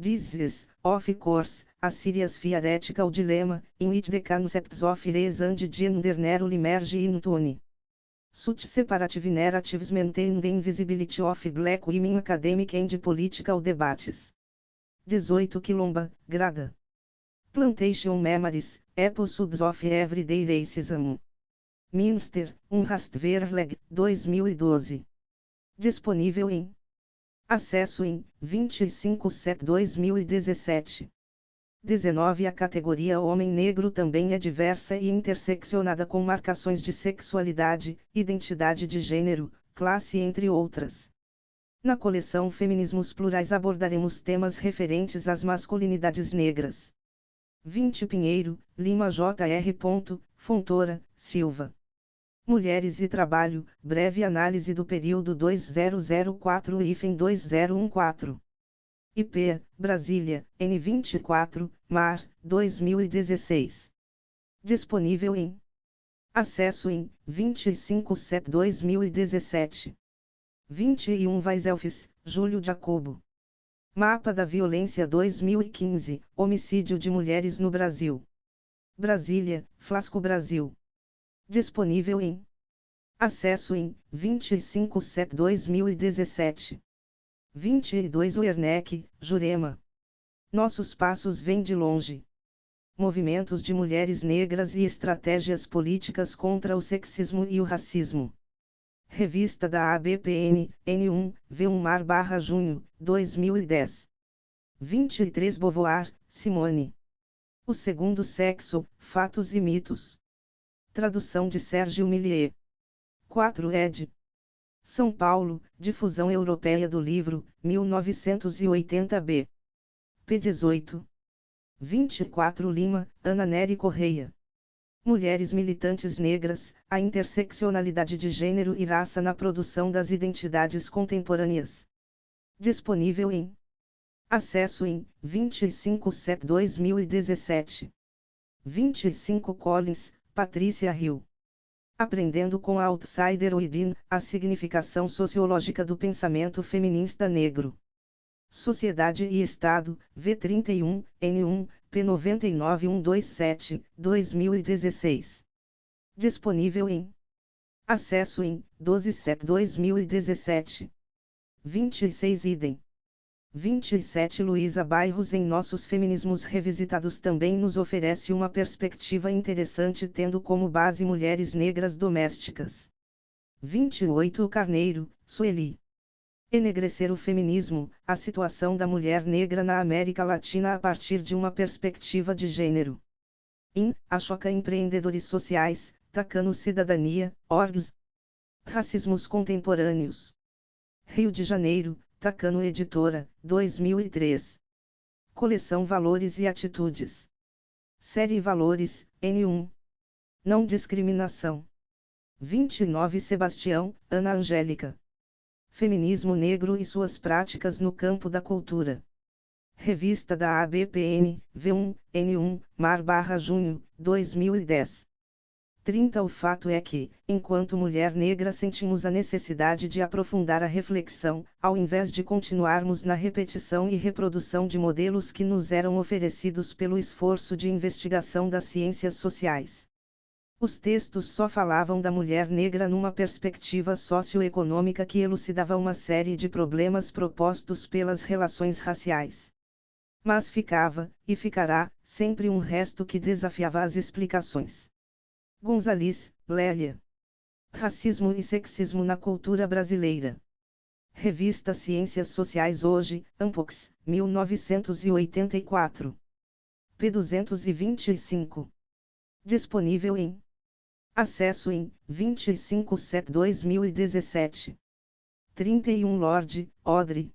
This is, of course, a serious theoretical dilemma, in which the concepts of race and gender narrowly merge into one. Such separative narratives maintain the invisibility of black women academic and political debates. 18 Quilomba, Grada. Plantation Memories, Episodes of Everyday Racism. Minster, Rastverleg, 2012. Disponível em acesso em 25/7/2017. 19 A categoria homem negro também é diversa e interseccionada com marcações de sexualidade, identidade de gênero, classe entre outras. Na coleção Feminismos Plurais abordaremos temas referentes às masculinidades negras. 20 Pinheiro, Lima Jr. Fontoura, Silva. Mulheres e Trabalho, breve análise do período 2004-2014. IP, Brasília, N24, Mar, 2016. Disponível em acesso em 25/7/2017. 21 Weiselfs, Júlio Jacobo. Mapa da Violência 2015, Homicídio de Mulheres no Brasil. Brasília, Flasco Brasil. Disponível em acesso em 25/7/2017. 22 Werneck, Jurema. Nossos passos vêm de longe. Movimentos de mulheres negras e estratégias políticas contra o sexismo e o racismo. Revista da ABPN, N1, V1 /junho, 2010. 23 Beauvoir, Simone. O Segundo Sexo, Fatos e Mitos. Tradução de Sérgio Millier. 4 ed. São Paulo, Difusão Europeia do Livro, 1980b. p18. 24 Lima, Ana Nery Correia. Mulheres militantes negras, a interseccionalidade de gênero e raça na produção das identidades contemporâneas. Disponível em acesso em 25/7/2017. 25 Collins, Patrícia Hill. Aprendendo com a Outsider Within, a significação sociológica do pensamento feminista negro. Sociedade e Estado, V31, N1, P99127, 2016. Disponível em acesso em 12/7/2017. 26 Idem. 27 Luísa Bairros em Nossos Feminismos Revisitados também nos oferece uma perspectiva interessante tendo como base mulheres negras domésticas. 28 Carneiro, Sueli. Enegrecer o feminismo, a situação da mulher negra na América Latina a partir de uma perspectiva de gênero. Ashoka Empreendedores Sociais, Tacano Cidadania, Orgs. Racismos Contemporâneos. Rio de Janeiro, Tacano Editora, 2003. Coleção Valores e Atitudes. Série Valores, N1. Não Discriminação. 29 Sebastião, Ana Angélica. Feminismo Negro e Suas Práticas no Campo da Cultura. Revista da ABPN, V1, N1, Mar/junho, 2010. 30 O fato é que, enquanto mulher negra sentimos a necessidade de aprofundar a reflexão, ao invés de continuarmos na repetição e reprodução de modelos que nos eram oferecidos pelo esforço de investigação das ciências sociais. Os textos só falavam da mulher negra numa perspectiva socioeconômica que elucidava uma série de problemas propostos pelas relações raciais. Mas ficava, e ficará, sempre um resto que desafiava as explicações. Gonzalez, Lélia. Racismo e Sexismo na Cultura Brasileira. Revista Ciências Sociais Hoje, Ampox, 1984. p225. Disponível em acesso em 25/7/2017. 31 Lorde, Audrey.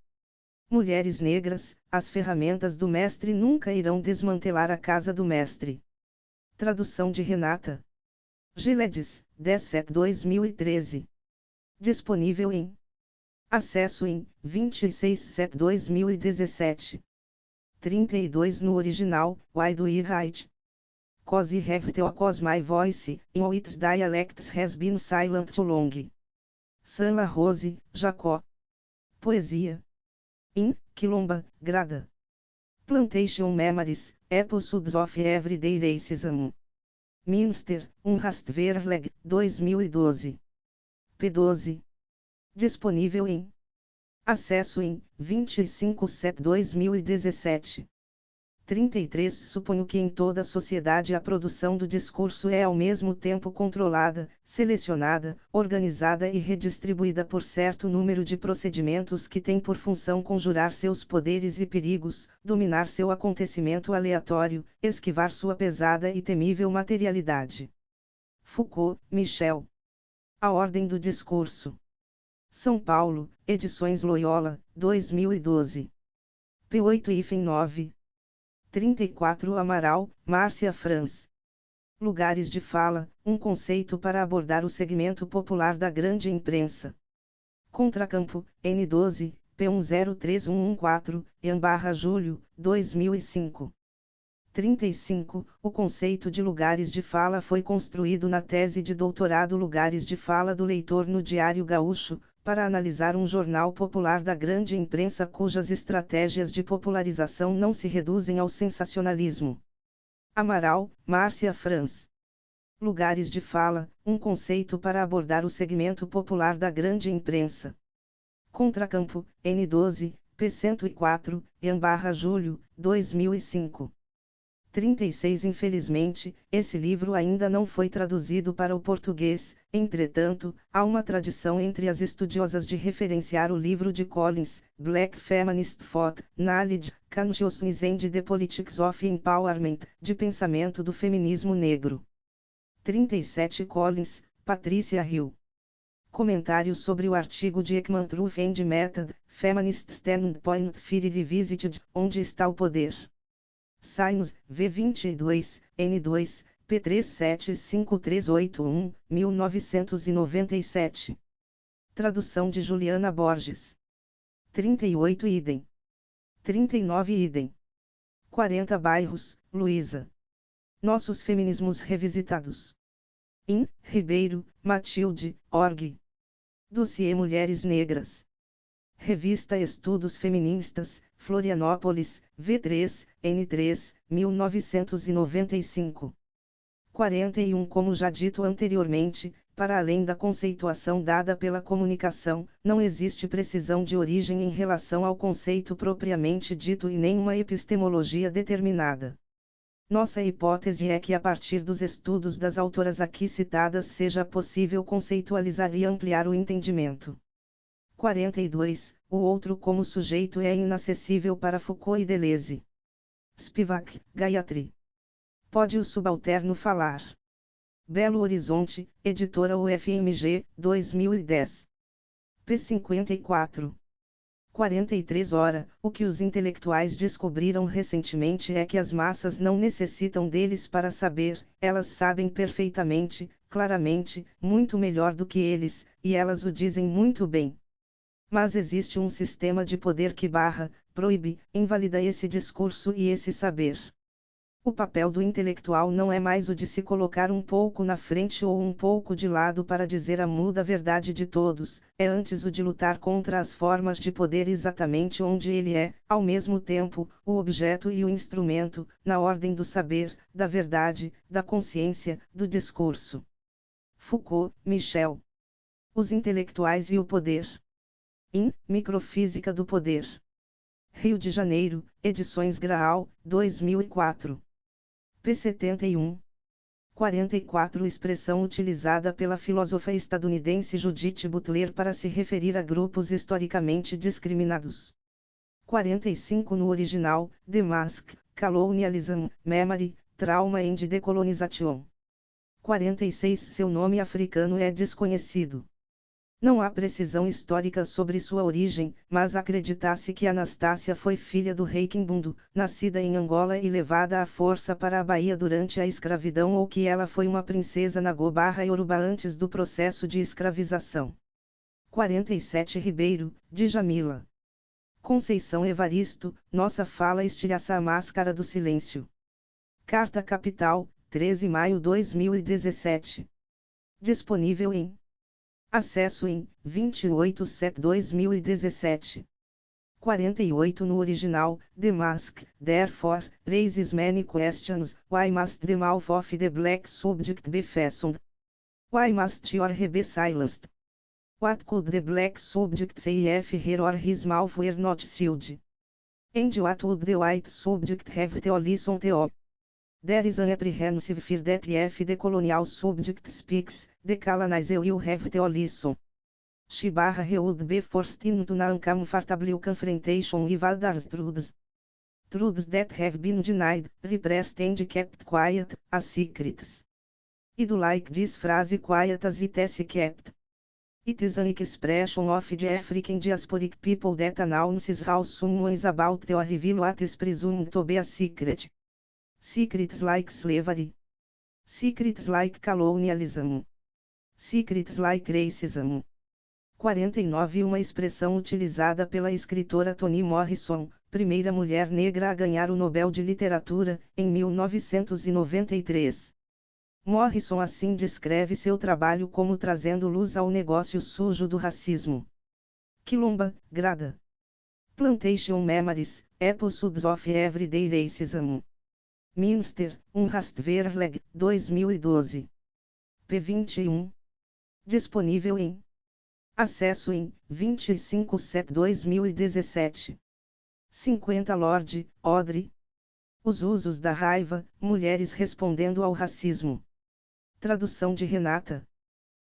Mulheres negras, as ferramentas do mestre nunca irão desmantelar a casa do mestre. Tradução de Renata Giledes, 10/7/2013. Disponível em acesso em 26/7/2017. 32 no original, Why Do We Write? Cause have to cause my voice, in which dialects has been silent too long. Sanla Rose, Jacó. Poesia. Quilomba, Grada. Plantation Memories, Episodes of Everyday Racism. Minster, Rastverleg, 2012. p12. Disponível em acesso em 25/7/2017. 33. Suponho que em toda sociedade a produção do discurso é ao mesmo tempo controlada, selecionada, organizada e redistribuída por certo número de procedimentos que têm por função conjurar seus poderes e perigos, dominar seu acontecimento aleatório, esquivar sua pesada e temível materialidade. Foucault, Michel. A Ordem do Discurso. São Paulo, Edições Loyola, 2012. p8-9. 34. Amaral, Márcia Franz. Lugares de fala, um conceito para abordar o segmento popular da grande imprensa. Contracampo, N12, p103114, Ian/Julho, 2005. 35. O conceito de lugares de fala foi construído na tese de doutorado Lugares de Fala do Leitor no Diário Gaúcho, para analisar um jornal popular da grande imprensa cujas estratégias de popularização não se reduzem ao sensacionalismo. Amaral, Márcia Franz. Lugares de fala, um conceito para abordar o segmento popular da grande imprensa. Contracampo, N12, p104, Ian/Julho, 2005. 36. Infelizmente, esse livro ainda não foi traduzido para o português, entretanto, há uma tradição entre as estudiosas de referenciar o livro de Collins, Black Feminist Thought, Knowledge, Consciousness and the Politics of Empowerment, de pensamento do feminismo negro. 37. Collins, Patricia Hill. Comentário sobre o artigo de Ekman Truth and Method, Feminist Standpoint Theory Revisited, Onde está o poder? Science, V22, N2, P3753881, 1997. Tradução de Juliana Borges. 38. Idem. 39. Idem. 40. Bairros, Luísa. Nossos Feminismos Revisitados. In, Ribeiro, Matilde, org. Dossiê Mulheres Negras. Revista Estudos Feministas, Florianópolis, V3, N3, 1995. 41. Como já dito anteriormente, para além da conceituação dada pela comunicação, não existe precisão de origem em relação ao conceito propriamente dito e nenhuma epistemologia determinada. Nossa hipótese é que a partir dos estudos das autoras aqui citadas seja possível conceitualizar e ampliar o entendimento. 42. O outro como sujeito é inacessível para Foucault e Deleuze. Spivak, Gayatri. Pode o subalterno falar? Belo Horizonte, editora UFMG, 2010. p54. 43. Ora, o que os intelectuais descobriram recentemente é que as massas não necessitam deles para saber, elas sabem perfeitamente, claramente, muito melhor do que eles, e elas o dizem muito bem. Mas existe um sistema de poder que barra, proíbe, invalida esse discurso e esse saber. O papel do intelectual não é mais o de se colocar um pouco na frente ou um pouco de lado para dizer a muda verdade de todos, é antes o de lutar contra as formas de poder exatamente onde ele é, ao mesmo tempo, o objeto e o instrumento, na ordem do saber, da verdade, da consciência, do discurso. Foucault, Michel. Os intelectuais e o poder. In, Microfísica do Poder. Rio de Janeiro, Edições Graal, 2004. p71. 44. Expressão utilizada pela filósofa estadunidense Judith Butler para se referir a grupos historicamente discriminados. 45. No original, The Mask, Colonialism, Memory, Trauma and Decolonization. 46. Seu nome africano é desconhecido. Não há precisão histórica sobre sua origem, mas acredita-se que Anastácia foi filha do rei Quimbundo, nascida em Angola e levada à força para a Bahia durante a escravidão ou que ela foi uma princesa Nagô/Yoruba antes do processo de escravização. 47. Ribeiro, Djamila. Conceição Evaristo, nossa fala estilhaça a máscara do silêncio. Carta Capital, 13 de maio 2017. Disponível em acesso em 28/7/2017. 48. No original, The Mask, therefore, raises many questions. Why must the mouth of the black subject be fastened? Why must your be silenced? What could the black subject say if her or his mouth were not sealed? And what would the white subject have to listen to? There is an apprehensive fear that if the colonial subject speaks, the colonizer will have to listen. She would be forced into an uncomfortable confrontation with others truths. Truths that have been denied, repressed and kept quiet, as secrets. I'd like this phrase quiet as it is kept. It is an expression of the African diasporic people that announces how someone is about to reveal what is presumed to be a secret. Secrets like slavery. Secrets like colonialism. Secrets like racism. 49 Uma expressão utilizada pela escritora Toni Morrison, primeira mulher negra a ganhar o Nobel de Literatura, em 1993. Morrison assim descreve seu trabalho como trazendo luz ao negócio sujo do racismo. Quilomba, Grada. Plantation Memories, Episodes of Everyday Racism. Minster, Rastverleg, 2012. p. 21. Disponível em acesso em 25/7/2017. 50 Lord, Audrey. Os usos da raiva, mulheres respondendo ao racismo. Tradução de Renata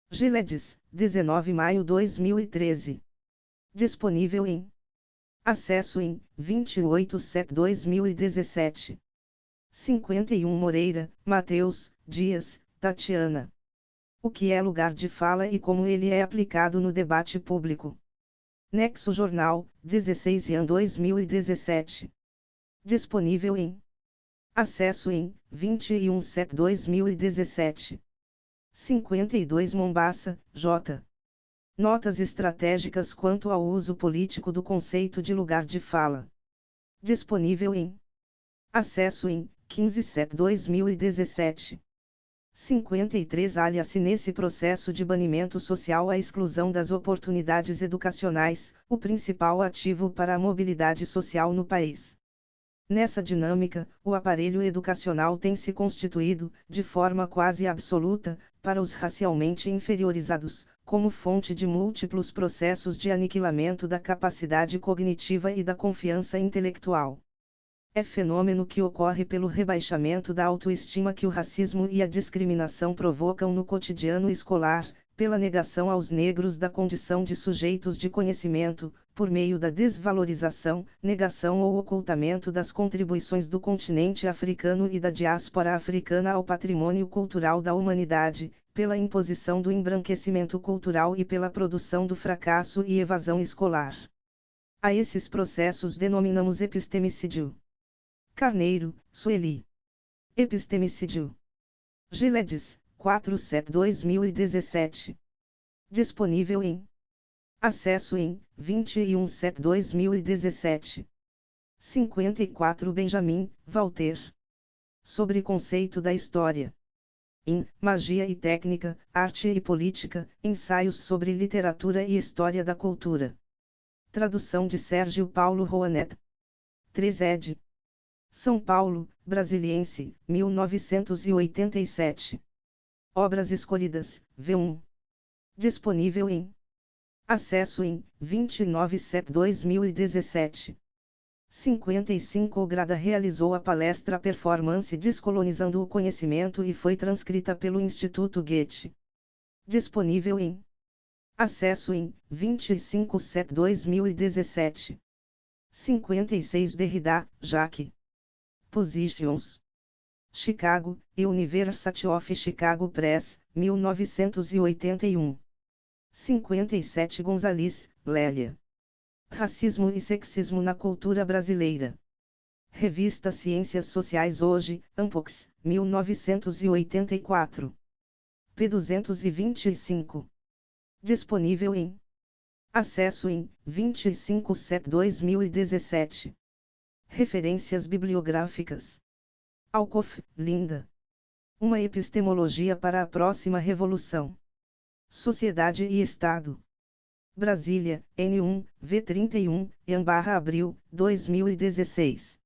Giledes, 19 de maio 2013. Disponível em acesso em 28/7/2017. 51 Moreira, Mateus, Dias, Tatiana. O que é lugar de fala e como ele é aplicado no debate público. Nexo Jornal, 16 de 2017. Disponível em acesso em 21/7/2017. 52 Mombasa, J. Notas estratégicas quanto ao uso político do conceito de lugar de fala. Disponível em acesso em 15/7/2017. 53 Alia-se nesse processo de banimento social a exclusão das oportunidades educacionais, o principal ativo para a mobilidade social no país. Nessa dinâmica, o aparelho educacional tem se constituído, de forma quase absoluta, para os racialmente inferiorizados, como fonte de múltiplos processos de aniquilamento da capacidade cognitiva e da confiança intelectual. É fenômeno que ocorre pelo rebaixamento da autoestima que o racismo e a discriminação provocam no cotidiano escolar, pela negação aos negros da condição de sujeitos de conhecimento, por meio da desvalorização, negação ou ocultamento das contribuições do continente africano e da diáspora africana ao patrimônio cultural da humanidade, pela imposição do embranquecimento cultural e pela produção do fracasso e evasão escolar. A esses processos denominamos epistemicídio. Carneiro, Sueli. Epistemicídio. Giledes, 4/7/2017. Disponível em acesso em 21/7/2017. 54 Benjamin, Walter. Sobre conceito da história. Em Magia e Técnica, Arte e Política, Ensaios sobre Literatura e História da Cultura. Tradução de Sérgio Paulo Rouanet. 3 ed. São Paulo, Brasiliense, 1987. Obras escolhidas, V1. Disponível em acesso em 29/7/2017. 55 O Grada realizou a palestra Performance Descolonizando o Conhecimento e foi transcrita pelo Instituto Goethe. Disponível em acesso em 25/7/2017. 56 Derrida, Jacques. Positions. Chicago, University of Chicago Press, 1981. 57 Gonzalez, Lélia. Racismo e Sexismo na Cultura Brasileira. Revista Ciências Sociais Hoje, Ampox, 1984. p. 225. Disponível em acesso em 25/7/2017. Referências bibliográficas. Alcoff, Linda. Uma epistemologia para a próxima revolução. Sociedade e Estado. Brasília, N1, V31, /abril, 2016.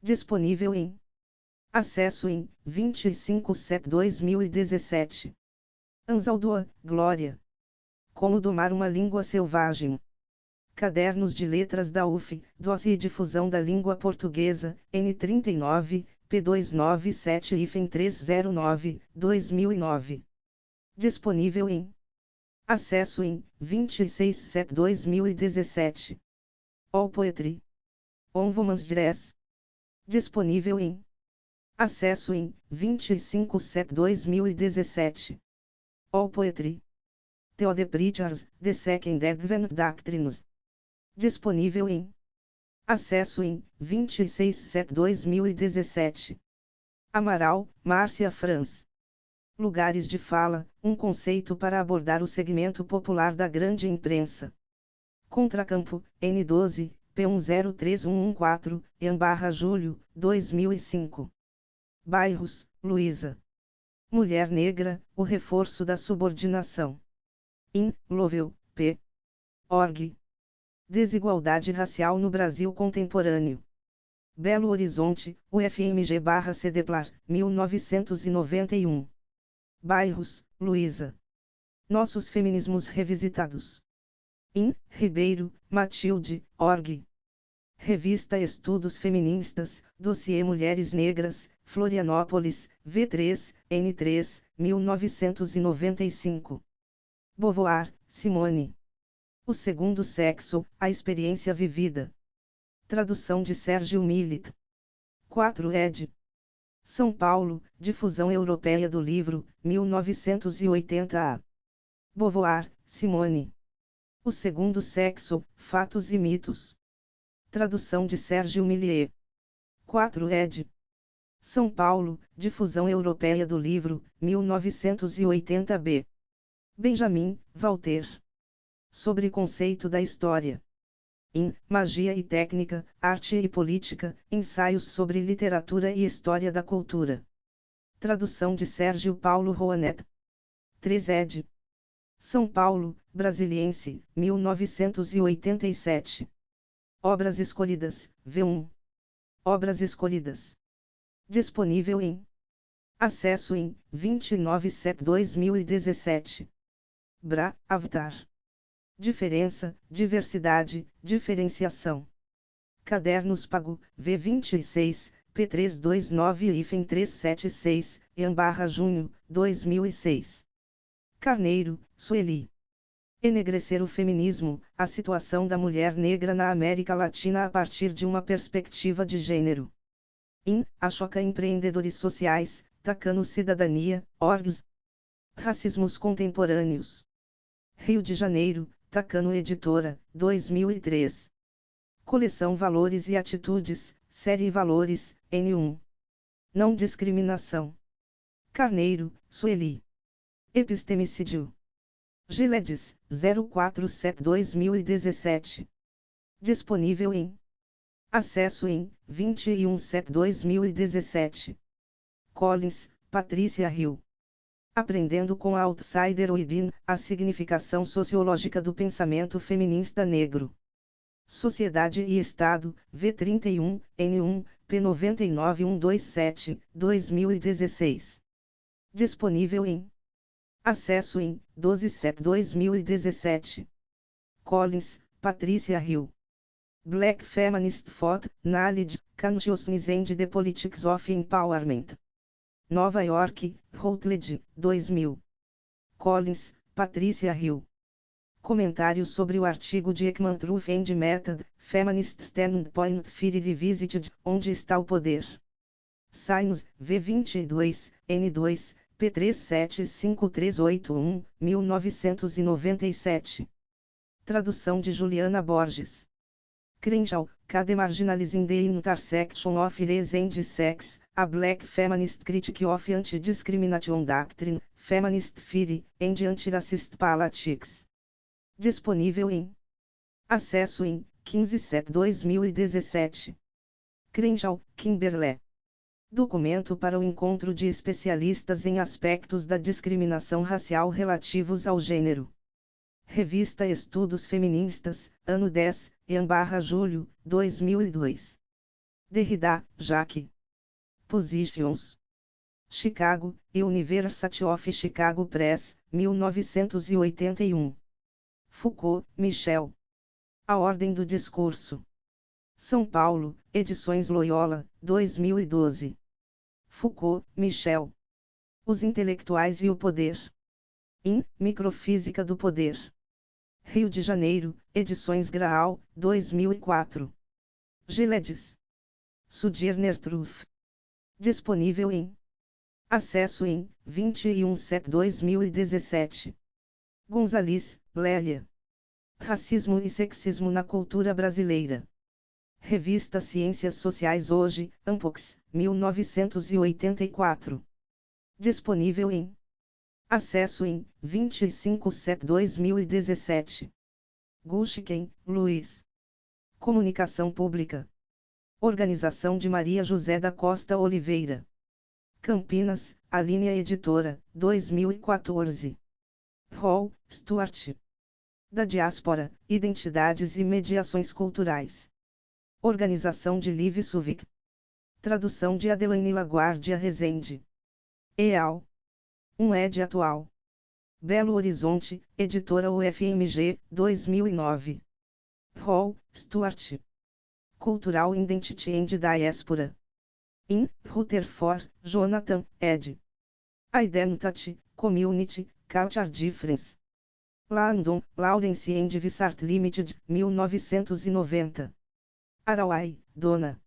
Disponível em acesso em 25/7/2017. Anzaldúa, Glória. Como domar uma língua selvagem. Cadernos de Letras da UF, Doce e Difusão da Língua Portuguesa, N39, P297-309, 2009. Disponível em acesso em 26/7/2017. All Poetry. On Women's Dress. Disponível em acesso em 25/7/2017. All Poetry. The Preachers, The Second Advent Doctrines. Disponível em acesso em 26/7/2017. Amaral, Márcia Franz. Lugares de fala, um conceito para abordar o segmento popular da grande imprensa. Contracampo, N12, P103114, Em/Julho, 2005. Bairros, Luísa. Mulher Negra, o reforço da subordinação. In, Lovell, P. Org. Desigualdade racial no Brasil contemporâneo. Belo Horizonte, UFMG/CDPLAR, 1991. Bairros, Luísa. Nossos Feminismos Revisitados. In, Ribeiro, Matilde, Org. Revista Estudos Feministas, Dossiê Mulheres Negras, Florianópolis, V3, N3, 1995. Beauvoir, Simone. O Segundo Sexo, a Experiência Vivida. Tradução de Sérgio Millet. 4 ed. São Paulo, Difusão Europeia do Livro, 1980a. Beauvoir, Simone. O Segundo Sexo, Fatos e Mitos. Tradução de Sérgio Millet. 4 ed. São Paulo, Difusão Europeia do Livro, 1980b. Benjamin, Walter. Sobre conceito da história. In, Magia e Técnica, Arte e Política, Ensaios sobre Literatura e História da Cultura. Tradução de Sérgio Paulo Rouanet. 3 ed. São Paulo, Brasiliense, 1987. Obras escolhidas, V1. Obras escolhidas. Disponível em acesso em 29/7/2017. Bra, Avatar. Diferença, diversidade, diferenciação. Cadernos Pago, V26, P329-376, Em/Junho, 2006. Carneiro, Sueli. Enegrecer o feminismo, a situação da mulher negra na América Latina a partir de uma perspectiva de gênero. In, Ashoka Empreendedores Sociais, Tacano Cidadania, Orgs. Racismos Contemporâneos. Rio de Janeiro, Tacano Editora, 2003. Coleção Valores e Atitudes, Série Valores, N1. Não discriminação. Carneiro, Sueli. Epistemicídio. Giledes, 047/2017. Disponível em acesso em 21/7/2017. Collins, Patrícia Hill. Aprendendo com a Outsider Within, a significação sociológica do pensamento feminista negro. Sociedade e Estado, V31, N1, P99127, 2016. Disponível em acesso em 12/7/2017. Collins, Patrícia Hill. Black Feminist Thought, Knowledge, Consciousness and the Politics of Empowerment. Nova York, Routledge, 2000. Collins, Patrícia Hill. Comentários sobre o artigo de Ekman Truth and Method, Feminist Standpoint Theory Revisited, Onde está o poder? Science, V22, N2, P3753881, 1997. Tradução de Juliana Borges. Crenshaw, Cade Marginalizing the Intersection of Race and Sex, a Black Feminist Critique of Anti-Discrimination Doctrine, Feminist Theory, and Anti-Racist Politics. Disponível em acesso em 15/7/2017. Crenshaw, Kimberlé. Documento para o encontro de especialistas em aspectos da discriminação racial relativos ao gênero. Revista Estudos Feministas, ano 10, Em/Julho, 2002. Derrida, Jacques. Positions. Chicago, University of Chicago Press, 1981. Foucault, Michel. A Ordem do Discurso. São Paulo, Edições Loyola, 2012. Foucault, Michel. Os Intelectuais e o Poder. In, Microfísica do Poder. Rio de Janeiro, Edições Graal, 2004. Giledes. Sudhir Truff. Disponível em. Acesso em, 21/7/2017. Gonzalez, Lélia. Racismo e Sexismo na Cultura Brasileira. Revista Ciências Sociais Hoje, Ampox, 1984. Disponível em. Acesso em, 25/7/2017. Gulchiken, Luiz. Comunicação Pública. Organização de Maria José da Costa Oliveira. Campinas, A Linha Editora, 2014. Hall, Stuart. Da Diáspora, Identidades e Mediações Culturais. Organização de Liv Suvik. Tradução de Adelaine Laguardia Rezende. EAL. Um ed atual. Belo Horizonte, Editora UFMG, 2009. Hall, Stuart. Cultural Identity and Diaspora. In, Rutherford, Jonathan, ed. Identity, Community, Culture Difference. London, Lawrence and Vissart Limited, 1990. Arawai, Dona.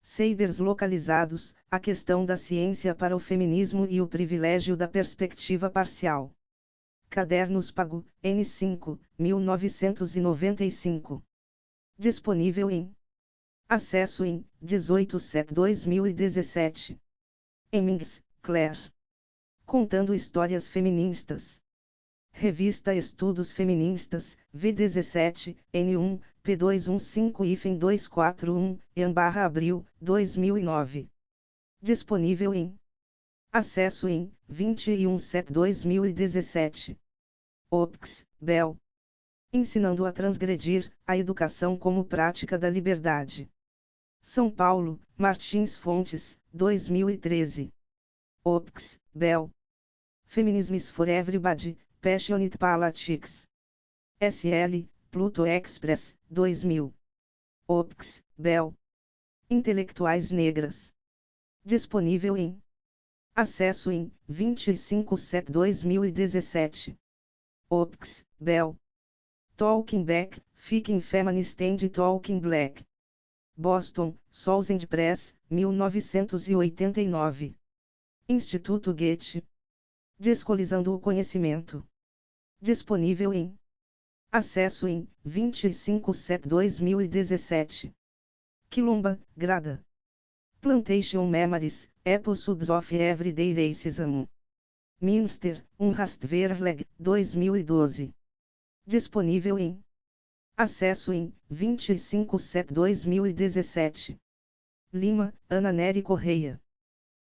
Sabers localizados, a questão da ciência para o feminismo e o privilégio da perspectiva parcial. Cadernos Pago, N5, 1995. Disponível em. Acesso em, 18/7/2017. Hemmings, Claire. Contando Histórias Feministas. Revista Estudos Feministas, V17, N1, P215-241, Em/Abril, 2009. Disponível em. Acesso em, 21/7/2017. Opx, Bell. Ensinando a transgredir, a educação como prática da liberdade. São Paulo, Martins Fontes, 2013. Opx, Bell. Feminism is for Everybody, Passionate Politics. SL, Pluto Express, 2000. Opx, Bell. Intelectuais Negras. Disponível em. Acesso em, 25/7/2017. Opx, Bell. Talking Back, Fiking Feminist and Talking Black. Boston, Souls and Press, 1989. Instituto Goethe. Descolizando o Conhecimento. Disponível em. Acesso em, 25/7/2017. Quilomba, Grada. Plantation Memories, Episodes of Everyday Racism. Minster, Rastverleg, 2012. Disponível em. Acesso em, 25/7/2017. Lima, Ana Nery Correia.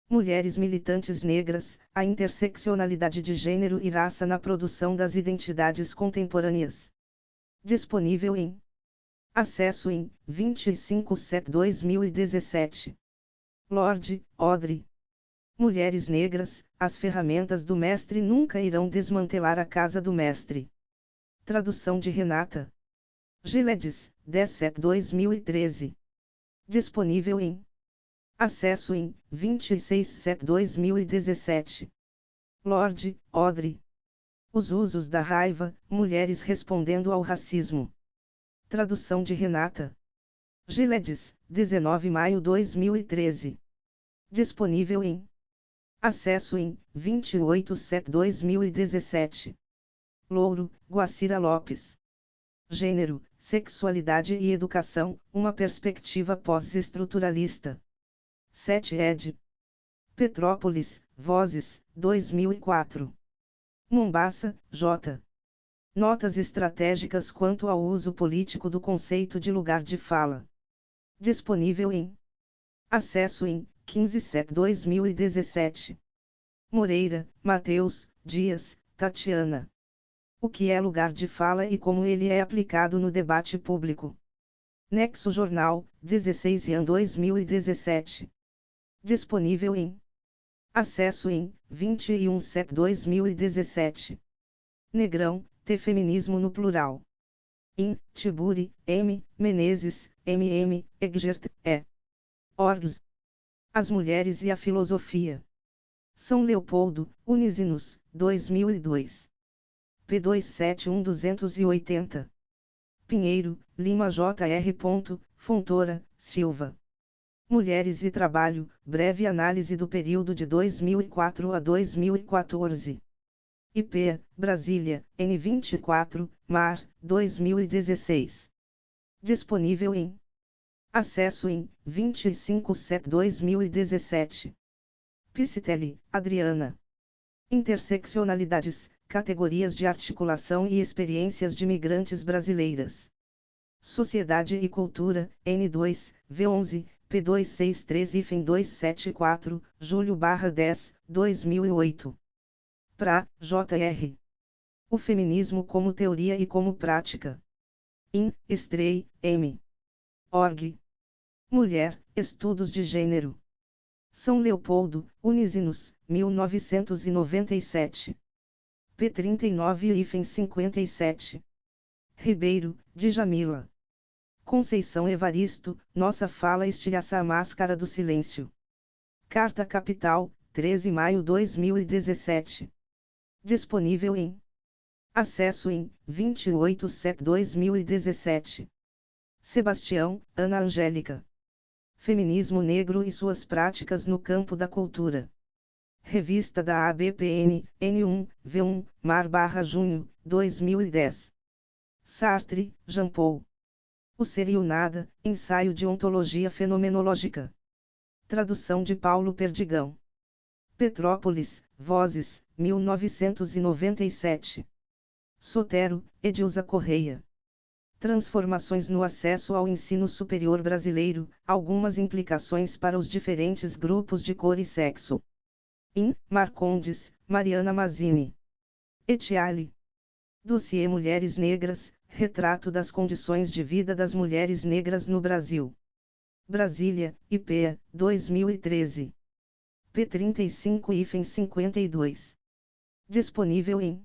Mulheres militantes negras, a interseccionalidade de gênero e raça na produção das identidades contemporâneas. Disponível em. Acesso em, 25/7/2017. Lorde, Audrey. Mulheres negras, as ferramentas do mestre nunca irão desmantelar a casa do mestre. Tradução de Renata. Giledes, 10/7/2013. Disponível em. Acesso em, 26/7/2017. Lorde, Audrey. Os usos da raiva, mulheres respondendo ao racismo. Tradução de Renata. Giledes, 19 de maio 2013. Disponível em. Acesso em, 28/7/2017. Louro, Guacira Lopes. Gênero, Sexualidade e Educação, uma perspectiva pós-estruturalista. 7 ed. Petrópolis, Vozes, 2004. Mombasa, J. Notas estratégicas quanto ao uso político do conceito de lugar de fala. Disponível em. Acesso em, 15/7/2017. Moreira, Mateus, Dias, Tatiana. O que é lugar de fala e como ele é aplicado no debate público. Nexo Jornal, 16/2017. Disponível em. Acesso em, 21/7/2017. Negrão, T. Feminismo no plural. In, Tiburi, M. Menezes, M. Eggert, E. Orgs. As Mulheres e a Filosofia. São Leopoldo, Unisinos, 2002. P. 271280. Pinheiro, Lima Jr. Fontoura, Silva. Mulheres e Trabalho, breve análise do período de 2004 a 2014. IP, Brasília, N24, Mar, 2016. Disponível em acesso em 25/7/2017. Picitelli, Adriana. Interseccionalidades, categorias de articulação e experiências de migrantes brasileiras. Sociedade e Cultura, N2, V11, P263-274, julho/10, 2008. Pra, Jr. O Feminismo como Teoria e como Prática. In, Stray, M. Org. Mulher, Estudos de Gênero. São Leopoldo, Unisinos, 1997. P. 39-57. Ribeiro, Djamila. Conceição Evaristo, Nossa Fala Estilhaça a Máscara do Silêncio. Carta Capital, 13 de maio 2017. Disponível em acesso em 28/7/2017. Sebastião, Ana Angélica. Feminismo Negro e suas práticas no campo da cultura. Revista da ABPN, N1, V1, Mar/Junho, 2010. Sartre, Jean-Paul. O Ser e o Nada, Ensaio de Ontologia Fenomenológica. Tradução de Paulo Perdigão. Petrópolis, Vozes, 1997. Sotero, Edilza Correia. Transformações no acesso ao ensino superior brasileiro, algumas implicações para os diferentes grupos de cor e sexo. In, Marcondes, Mariana Mazzini. Etiale. Dossiê Mulheres Negras, Retrato das Condições de Vida das Mulheres Negras no Brasil. Brasília, IPEA, 2013. P. 35-52. Disponível em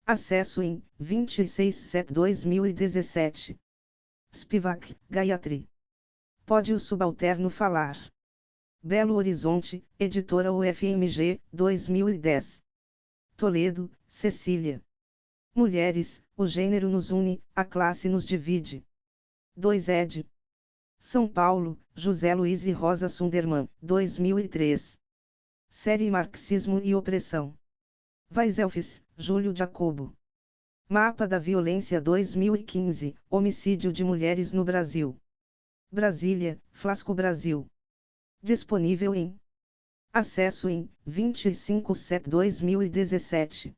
acesso em 26/7/2017. Spivak, Gayatri. Pode o Subalterno Falar? Belo Horizonte, Editora UFMG, 2010. Toledo, Cecília. Mulheres, o gênero nos une, a classe nos divide. 2 ed. São Paulo, José Luiz e Rosa Sunderman, 2003. Série Marxismo e Opressão. Weiselfs, Júlio Jacobo. Mapa da Violência 2015, Homicídio de Mulheres no Brasil. Brasília, Flasco Brasil. Disponível em acesso em 25/7/2017.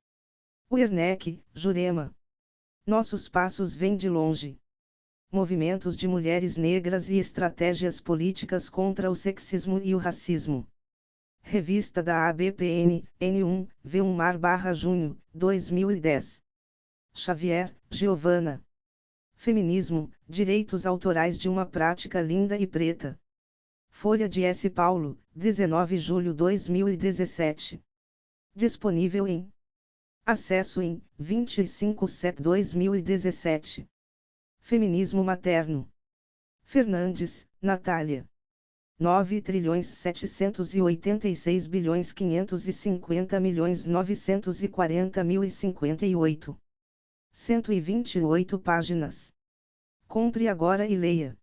Werneck, Jurema. Nossos passos vêm de longe. Movimentos de mulheres negras e estratégias políticas contra o sexismo e o racismo. Revista da ABPN, N1, V1 Mar/Junho, 2010. Xavier, Giovana. Feminismo, Direitos Autorais de uma Prática Linda e Preta. Folha de S. Paulo, 19 de julho 2017. Disponível em acesso em 25/7/2017. Feminismo Materno. Fernandes, Natália. 9.786.550.940.058. 128 páginas. Compre agora e leia.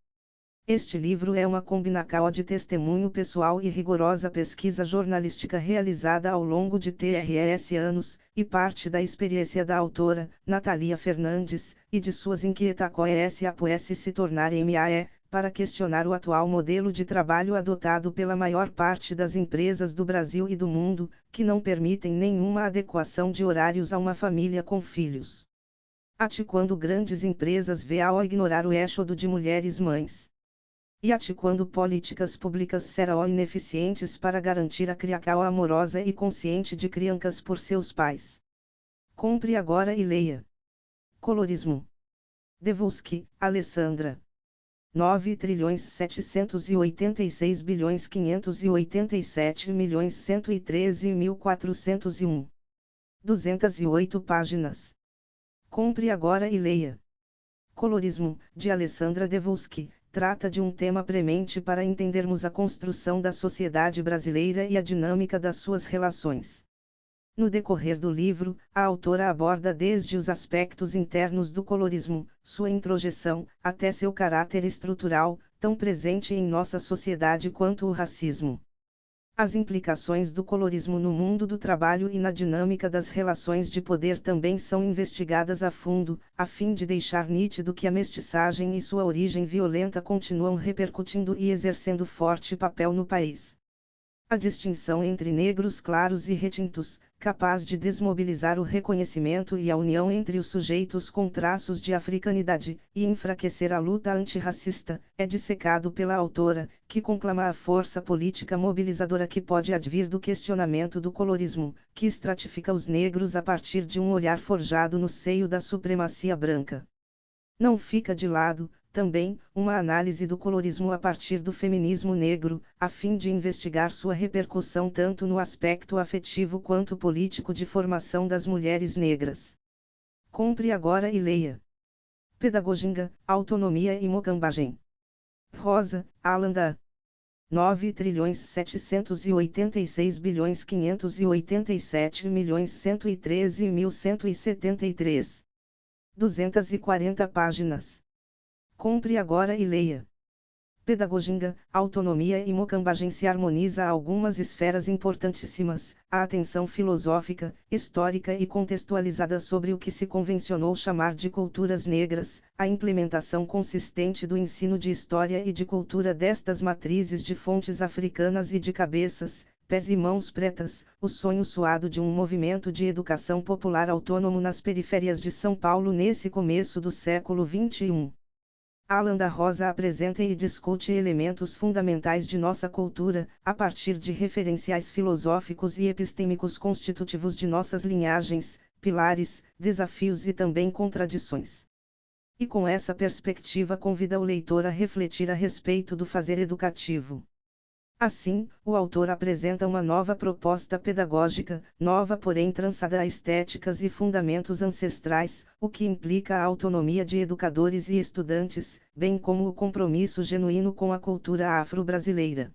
Este livro é uma combinação de testemunho pessoal e rigorosa pesquisa jornalística realizada ao longo de 3 anos, e parte da experiência da autora, Natalia Fernandes, e de suas inquietações após se tornar MAE, para questionar o atual modelo de trabalho adotado pela maior parte das empresas do Brasil e do mundo, que não permitem nenhuma adequação de horários a uma família com filhos. Até quando grandes empresas vão ignorar o êxodo de mulheres mães? E até quando políticas públicas serão ineficientes para garantir a criação amorosa e consciente de crianças por seus pais? Compre agora e leia. Colorismo. Devolsky, Alessandra. 9.786.587.113.401. 208 páginas. Compre agora e leia. Colorismo, de Alessandra Devolsky, trata de um tema premente para entendermos a construção da sociedade brasileira e a dinâmica das suas relações. No decorrer do livro, a autora aborda desde os aspectos internos do colorismo, sua introjeção, até seu caráter estrutural, tão presente em nossa sociedade quanto o racismo. As implicações do colorismo no mundo do trabalho e na dinâmica das relações de poder também são investigadas a fundo, a fim de deixar nítido que a mestiçagem e sua origem violenta continuam repercutindo e exercendo forte papel no país. A distinção entre negros claros e retintos, capaz de desmobilizar o reconhecimento e a união entre os sujeitos com traços de africanidade, e enfraquecer a luta antirracista, é dissecado pela autora, que conclama a força política mobilizadora que pode advir do questionamento do colorismo, que estratifica os negros a partir de um olhar forjado no seio da supremacia branca. Não fica de lado, também, uma análise do colorismo a partir do feminismo negro, a fim de investigar sua repercussão tanto no aspecto afetivo quanto político de formação das mulheres negras. Compre agora e leia. Pedagoginga, Autonomia e Mocambagem. Rosa, Alanda. 9.786.587.113.173. 240 páginas. Compre agora e leia. Pedagoginga, Autonomia e Mocambagem se harmoniza a algumas esferas importantíssimas, a atenção filosófica, histórica e contextualizada sobre o que se convencionou chamar de culturas negras, a implementação consistente do ensino de história e de cultura destas matrizes de fontes africanas e de cabeças, pés e mãos pretas, o sonho suado de um movimento de educação popular autônomo nas periférias de São Paulo nesse começo do século XXI. Alanda Rosa apresenta e discute elementos fundamentais de nossa cultura, a partir de referenciais filosóficos e epistêmicos constitutivos de nossas linhagens, pilares, desafios e também contradições. E com essa perspectiva convida o leitor a refletir a respeito do fazer educativo. Assim, o autor apresenta uma nova proposta pedagógica, nova porém trançada a estéticas e fundamentos ancestrais, o que implica a autonomia de educadores e estudantes, bem como o compromisso genuíno com a cultura afro-brasileira.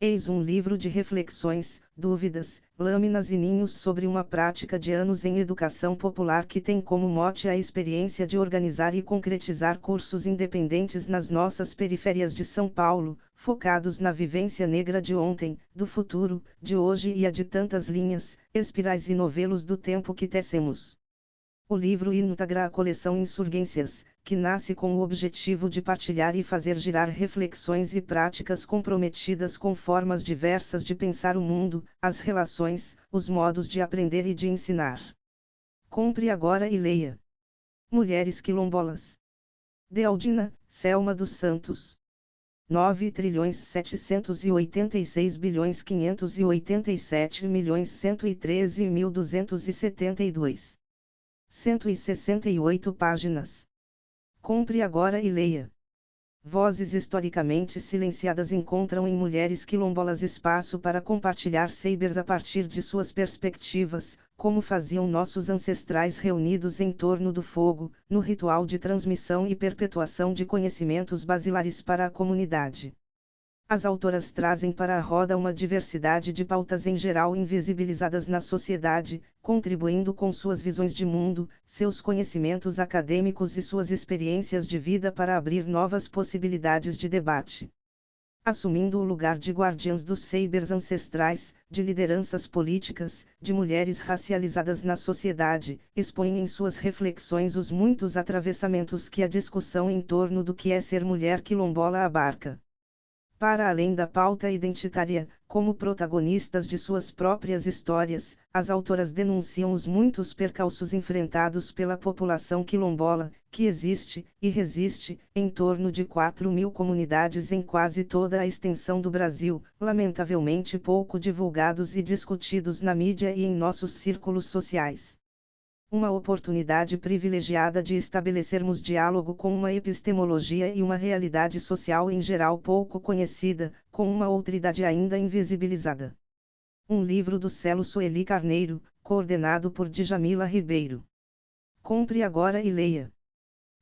Eis um livro de reflexões, dúvidas, lâminas e ninhos sobre uma prática de anos em educação popular que tem como mote a experiência de organizar e concretizar cursos independentes nas nossas periférias de São Paulo, focados na vivência negra de ontem, do futuro, de hoje e a de tantas linhas, espirais e novelos do tempo que tecemos. O livro integra a coleção Insurgências, que nasce com o objetivo de partilhar e fazer girar reflexões e práticas comprometidas com formas diversas de pensar o mundo, as relações, os modos de aprender e de ensinar. Compre agora e leia. Mulheres Quilombolas. De Aldina, Selma dos Santos. 9.787.587.113.272. 168 páginas. Compre agora e leia. Vozes historicamente silenciadas encontram em mulheres quilombolas espaço para compartilhar sabers a partir de suas perspectivas, como faziam nossos ancestrais reunidos em torno do fogo, no ritual de transmissão e perpetuação de conhecimentos basilares para a comunidade. As autoras trazem para a roda uma diversidade de pautas em geral invisibilizadas na sociedade, contribuindo com suas visões de mundo, seus conhecimentos acadêmicos e suas experiências de vida para abrir novas possibilidades de debate. Assumindo o lugar de guardiãs dos sabers ancestrais, de lideranças políticas, de mulheres racializadas na sociedade, expõem em suas reflexões os muitos atravessamentos que a discussão em torno do que é ser mulher quilombola abarca. Para além da pauta identitária, como protagonistas de suas próprias histórias, as autoras denunciam os muitos percalços enfrentados pela população quilombola, que existe, e resiste, em torno de 4.000 comunidades em quase toda a extensão do Brasil, lamentavelmente pouco divulgados e discutidos na mídia e em nossos círculos sociais. Uma oportunidade privilegiada de estabelecermos diálogo com uma epistemologia e uma realidade social em geral pouco conhecida, com uma outridade ainda invisibilizada. Um livro do selo Sueli Carneiro, coordenado por Djamila Ribeiro. Compre agora e leia.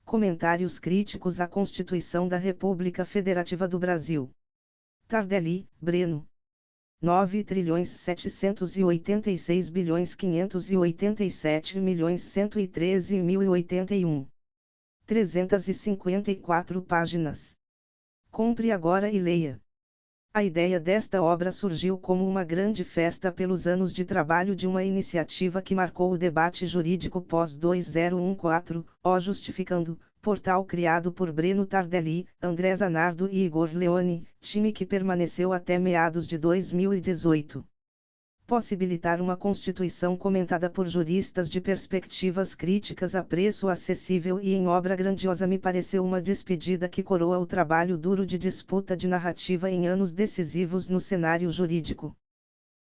Comentários críticos à Constituição da República Federativa do Brasil. Tardelli, Breno. 9.787.587.113.081. 354 páginas. Compre agora e leia. A ideia desta obra surgiu como uma grande festa pelos anos de trabalho de uma iniciativa que marcou o debate jurídico pós-2014, o Justificando, portal criado por Breno Tardelli, André Zanardo e Igor Leone, time que permaneceu até meados de 2018. Possibilitar uma Constituição comentada por juristas de perspectivas críticas a preço acessível e em obra grandiosa me pareceu uma despedida que coroa o trabalho duro de disputa de narrativa em anos decisivos no cenário jurídico.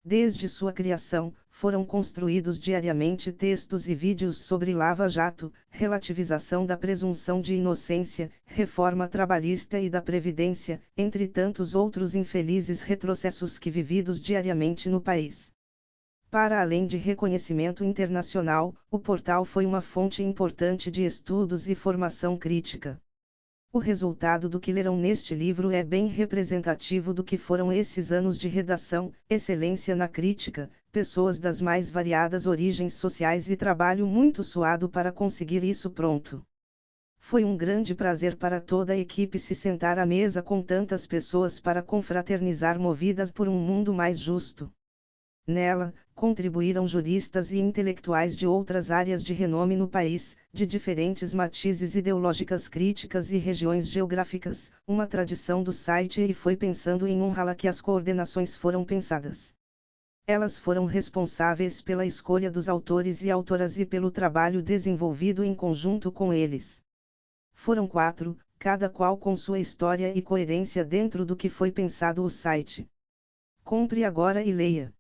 Desde sua criação, foram construídos diariamente textos e vídeos sobre Lava Jato, relativização da presunção de inocência, reforma trabalhista e da Previdência, entre tantos outros infelizes retrocessos que vividos diariamente no país. Para além de reconhecimento internacional, o portal foi uma fonte importante de estudos e formação crítica. O resultado do que leram neste livro é bem representativo do que foram esses anos de redação, excelência na crítica, pessoas das mais variadas origens sociais e trabalho muito suado para conseguir isso pronto. Foi um grande prazer para toda a equipe se sentar à mesa com tantas pessoas para confraternizar movidas por um mundo mais justo. Nela, contribuíram juristas e intelectuais de outras áreas de renome no país, de diferentes matizes ideológicas críticas e regiões geográficas, uma tradição do site e foi pensando em honrá-la que as coordenações foram pensadas. Elas foram responsáveis pela escolha dos autores e autoras e pelo trabalho desenvolvido em conjunto com eles. Foram 4, cada qual com sua história e coerência dentro do que foi pensado o site. Compre agora e leia.